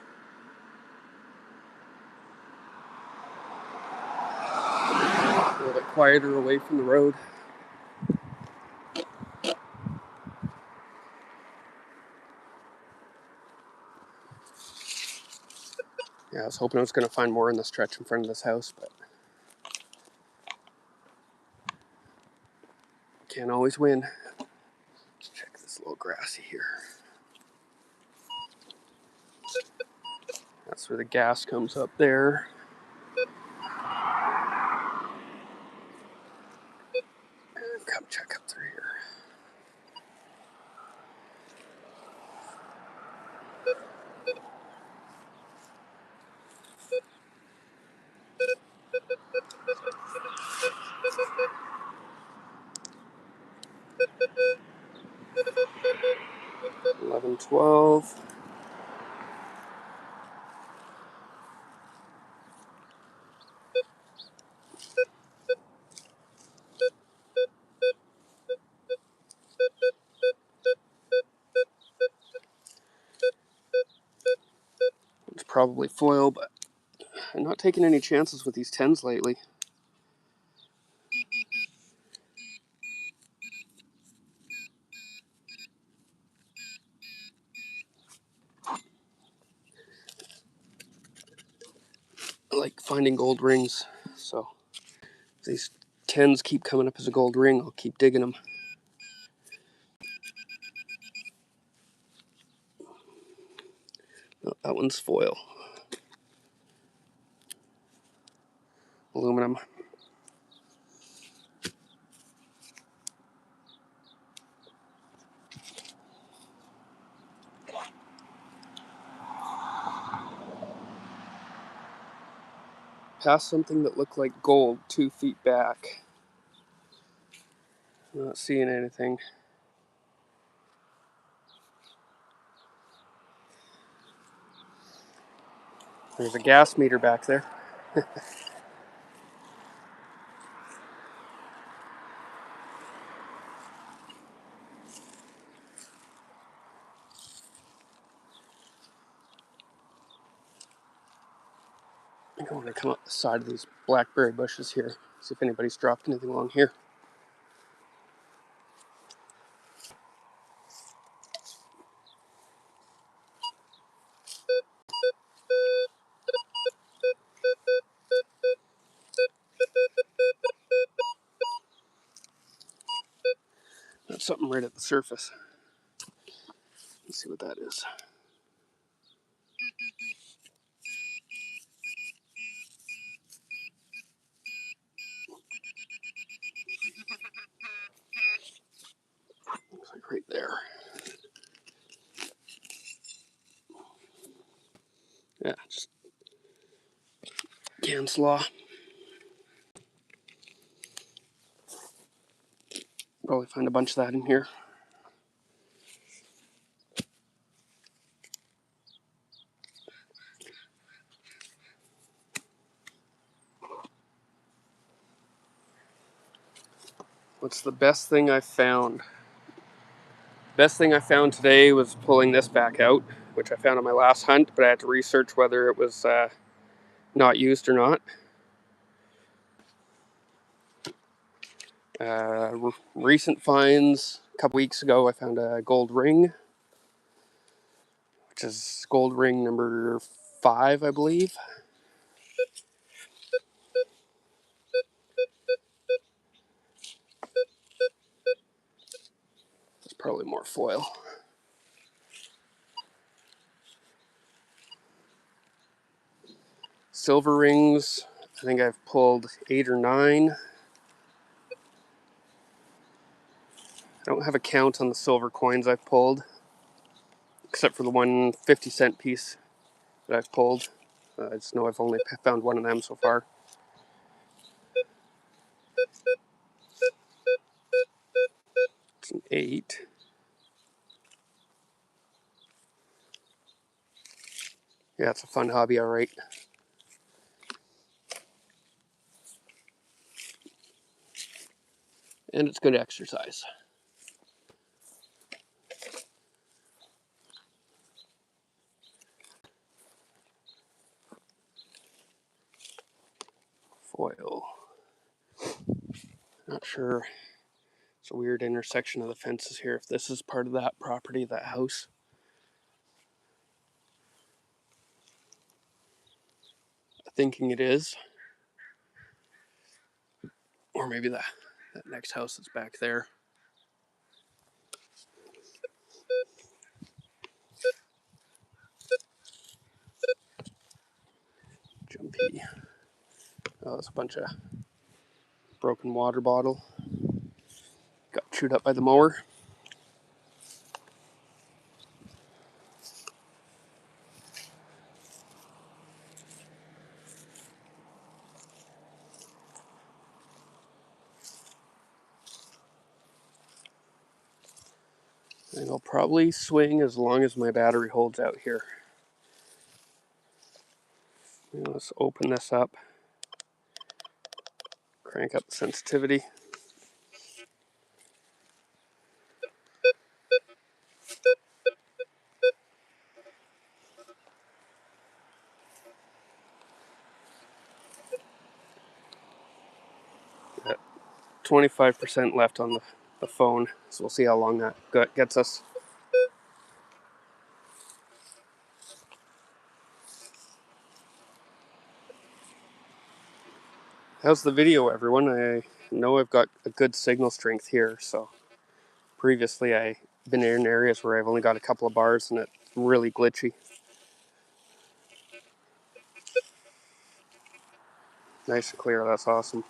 A little bit quieter away from the road. Yeah, I was hoping I was going to find more in the stretch in front of this house, but can't always win. Let's check this little grassy here. That's where the gas comes up there. And come check up through here. Eleven, 12. It's probably foil, but I'm not taking any chances with these 10s lately. I like finding gold rings, so if these 10s keep coming up as a gold ring, I'll keep digging them. Oh, that one's foil. Aluminum. Passed something that looked like gold 2 feet back. Not seeing anything. There's a gas meter back there. I think I want to come up the side of these blackberry bushes here, see if anybody's dropped anything along here. That's something right at the surface. Let's see what that is. Looks like right there. Yeah, just can slaw. Probably find a bunch of that in here. What's the best thing I found? Best thing I found today was pulling this back out, which I found on my last hunt, but I had to research whether it was not used or not. Recent finds, a couple weeks ago I found a gold ring, which is gold ring number 5, I believe. There's probably more foil. Silver rings, I think I've pulled 8 or 9. I don't have a count on the silver coins I've pulled, except for the one 50-cent piece that I've pulled. I just know I've only found one of them so far. It's an 8. Yeah, it's a fun hobby, all right. And it's good exercise. Foil. Not sure. It's a weird intersection of the fences here. If this is part of that property, that house. I'm thinking it is. Or maybe that next house that's back there. Jumpy. Oh, it's a bunch of broken water bottle. Got chewed up by the mower. And I'll probably swing as long as my battery holds out here. Let's open this up. Crank up the sensitivity. Got 25% left on the phone, so we'll see how long that gets us. How's the video, everyone? I know I've got a good signal strength here, so previously I've been in areas where I've only got a couple of bars and it's really glitchy. Nice and clear, that's awesome.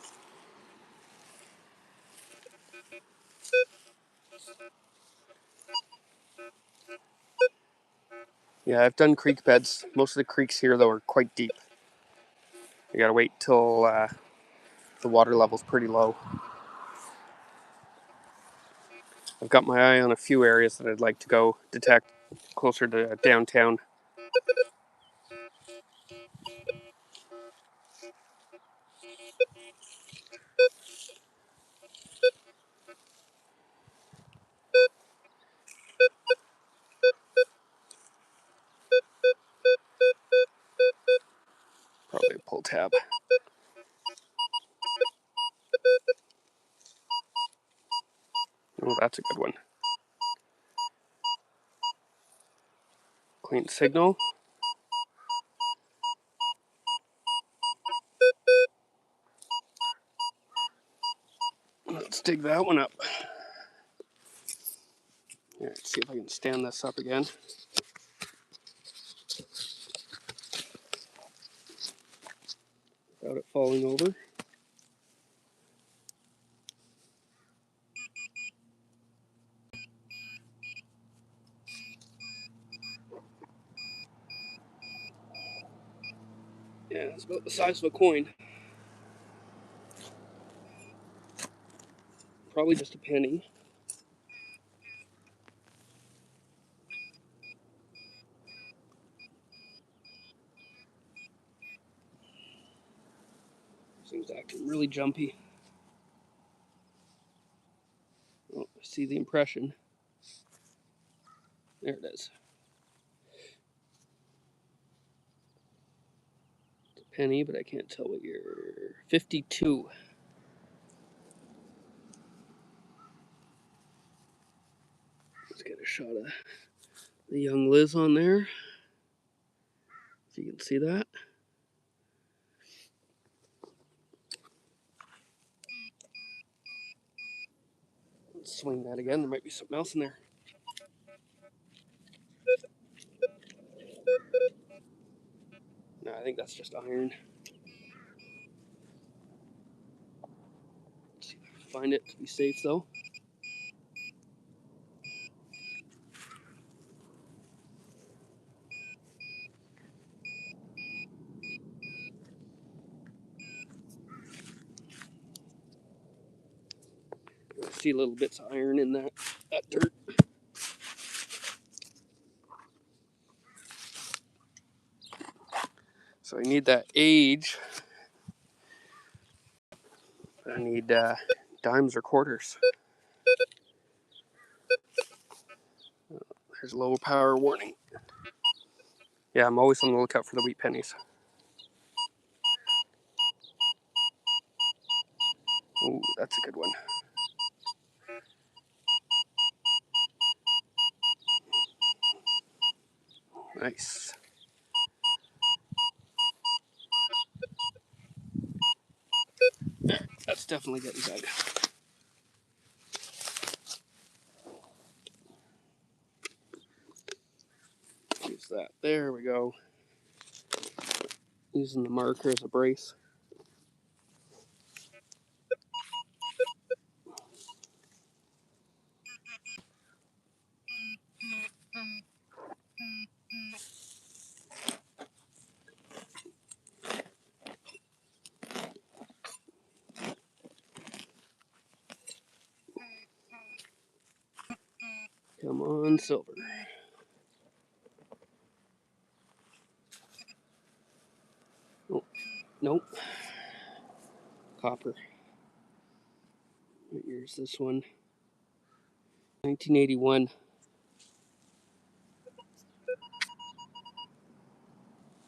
Yeah, I've done creek beds. Most of the creeks here, though, are quite deep. You gotta wait till the water level's pretty low. I've got my eye on a few areas that I'd like to go detect closer to downtown. Probably a pull tab. Oh, that's a good one. Clean signal. Let's dig that one up. Here, let's see if I can stand this up again. Without it falling over. Yeah, it's about the size of a coin. Probably just a penny. Seems acting really jumpy. see the impression. There it is. It's a penny, but I can't tell what year. 52. Let's get a shot of the young Liz on there. So you can see that. Let's swing that again. There might be something else in there. No, I think that's just iron. Let's see if I can find it to be safe though. I see little bits of iron in that dirt. So I need that age. I need dimes or quarters. There's low power warning. Yeah, I'm always on the lookout for the wheat pennies. Ooh, that's a good one. Nice. That's definitely getting dug. Use that. There we go. Using the marker as a brace. Come on, silver. Oh, nope. Copper. What year is this one? 1981.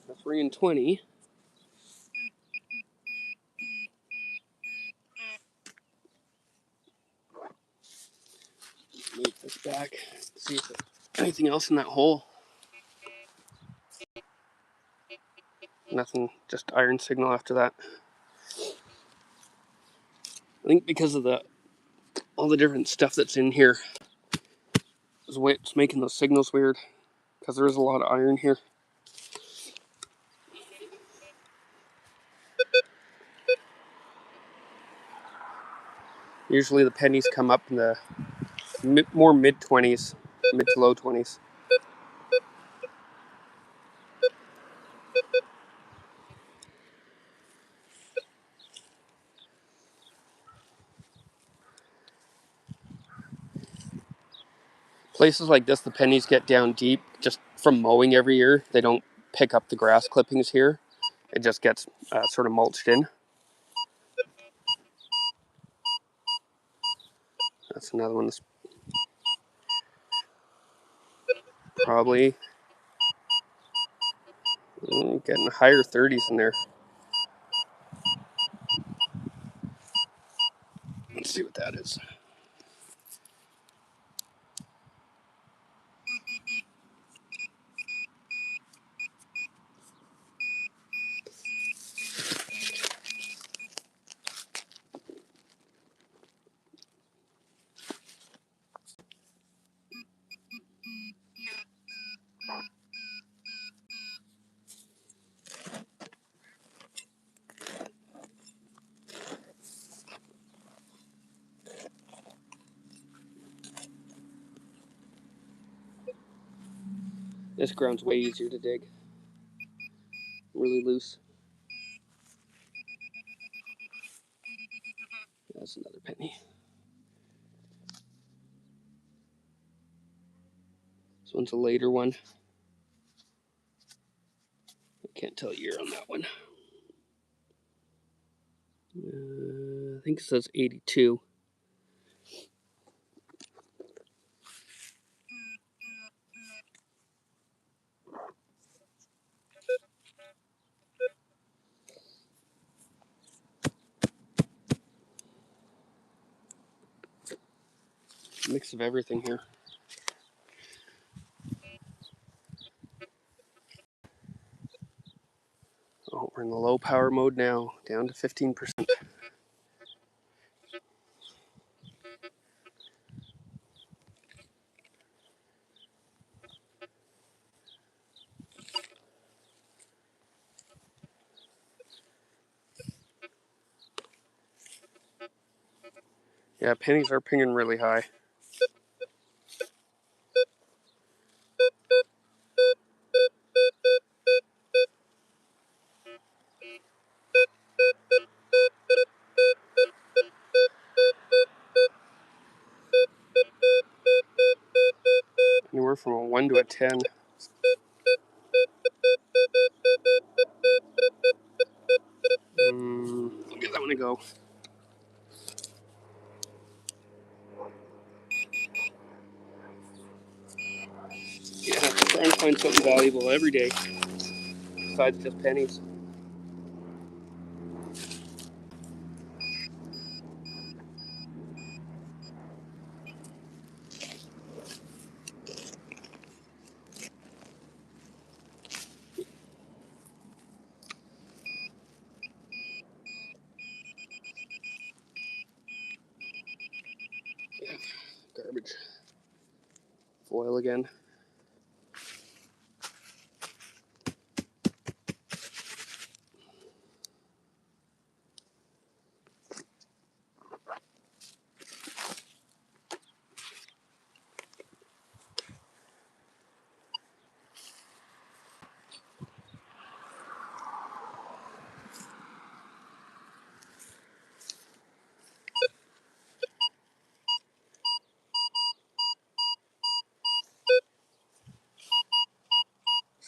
A 3 and 20. Move this back. See if there's anything else in that hole. Nothing, just iron signal after that. I think because of all the different stuff that's in here is what's making those signals weird. Because there is a lot of iron here. Usually the pennies come up in the more mid-20s, mid to low 20s. Places like this, the pennies get down deep just from mowing every year. They don't pick up the grass clippings here. It just gets sort of mulched in. That's another one that's probably getting higher 30s in there. Let's see what that is. This ground's way easier to dig. Really loose. That's another penny. This one's a later one. I can't tell year on that one. I think it says 82. Mix of everything here. Oh, we're in the low power mode now, down to 15%. Yeah, pennies are pinging really high. Anywhere from a 1 to a 10. I'll give that one a go. Yeah, trying to find something valuable every day besides just pennies. Yeah, garbage. Foil again.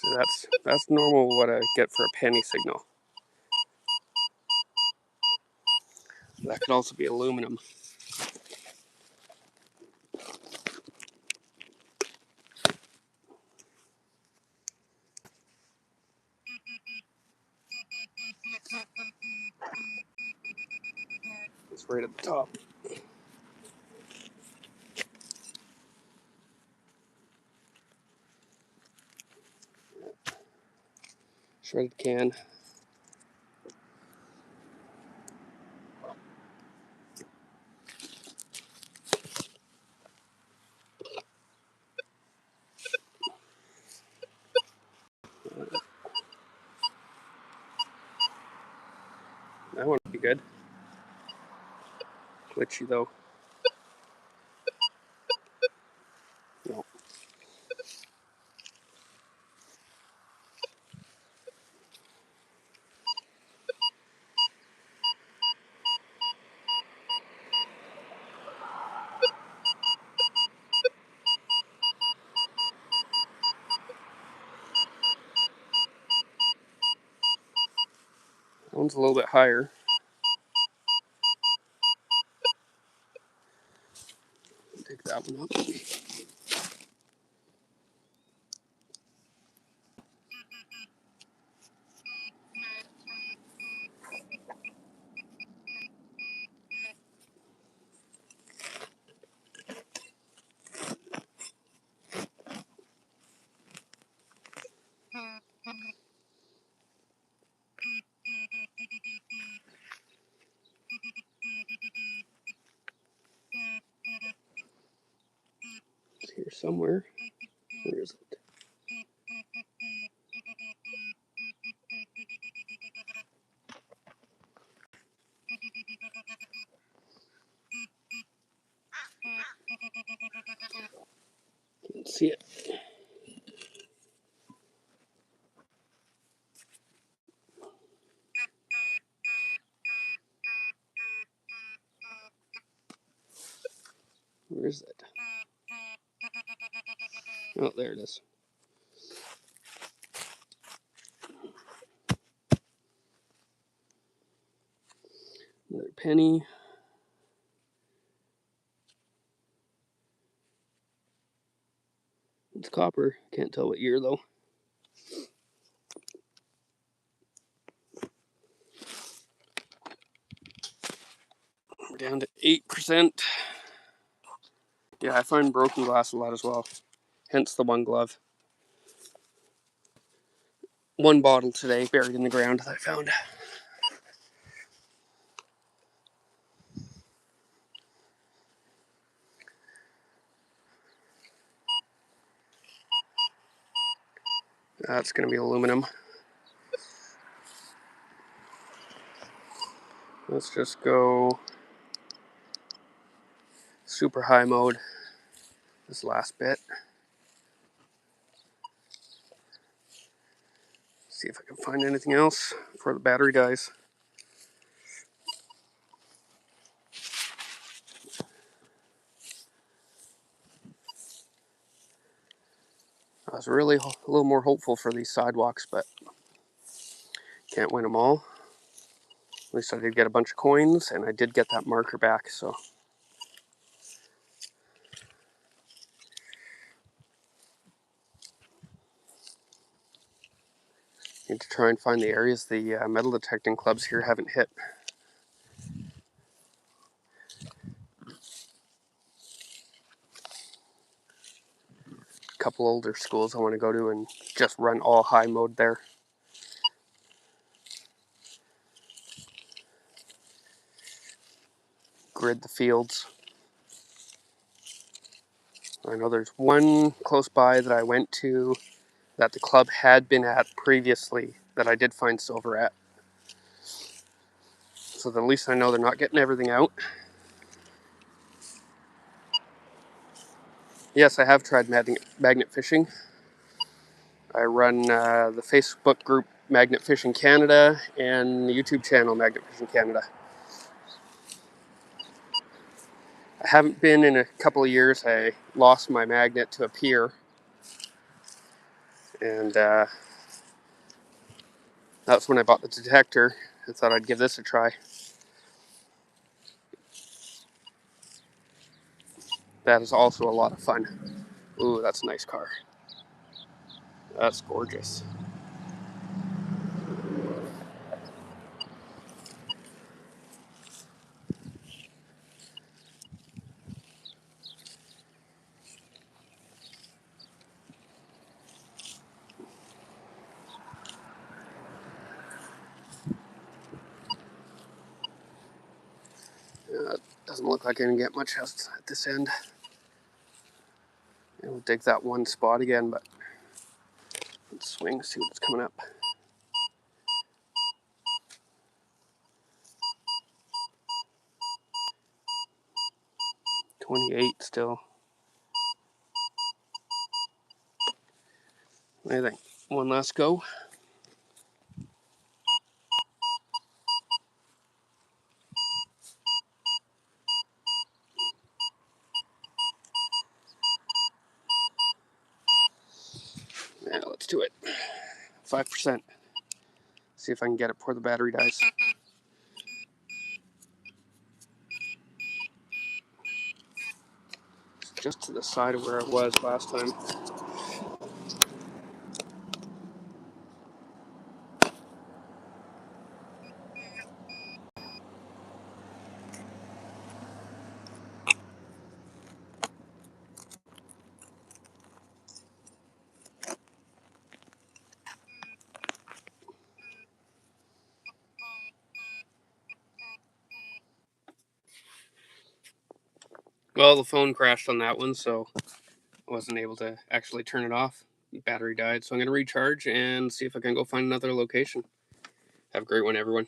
So that's normal what I get for a penny signal. That could also be aluminum. It's right at the top. Shredded can. That one would be good. Glitchy though. No. That one's a little bit higher. Take that one up. It's here somewhere. Where is it? Can't see it. Where is it? Oh, there it is. Another penny. It's copper. Can't tell what year though. We're down to 8%. Yeah, I find broken glass a lot as well. Hence the one glove. One bottle today buried in the ground that I found. That's going to be aluminum. Let's just go super high mode this last bit. See if I can find anything else before the battery dies. I was really a little more hopeful for these sidewalks, but can't win them all. At least I did get a bunch of coins, and I did get that marker back, so. Need to try and find the areas the metal detecting clubs here haven't hit. A couple older schools I want to go to and just run all high mode there. Grid the fields. I know there's one close by that I went to that the club had been at previously that I did find silver at. So at least I know they're not getting everything out. Yes, I have tried magnet fishing. I run the Facebook group Magnet Fishing Canada and the YouTube channel Magnet Fishing Canada. I haven't been in a couple of years. I lost my magnet to a pier, and that's when I bought the detector. I thought I'd give this a try. That is also a lot of fun. Ooh, that's a nice car. That's gorgeous. It doesn't look like I can get much else at this end. We'll dig that one spot again, but let's swing, see what's coming up. 28 still. I think one last go. Yeah, let's do it. 5%. See if I can get it before the battery dies. Just to the side of where it was last time. Well, the phone crashed on that one, so I wasn't able to actually turn it off. Battery died, so I'm going to recharge and see if I can go find another location. Have a great one, everyone.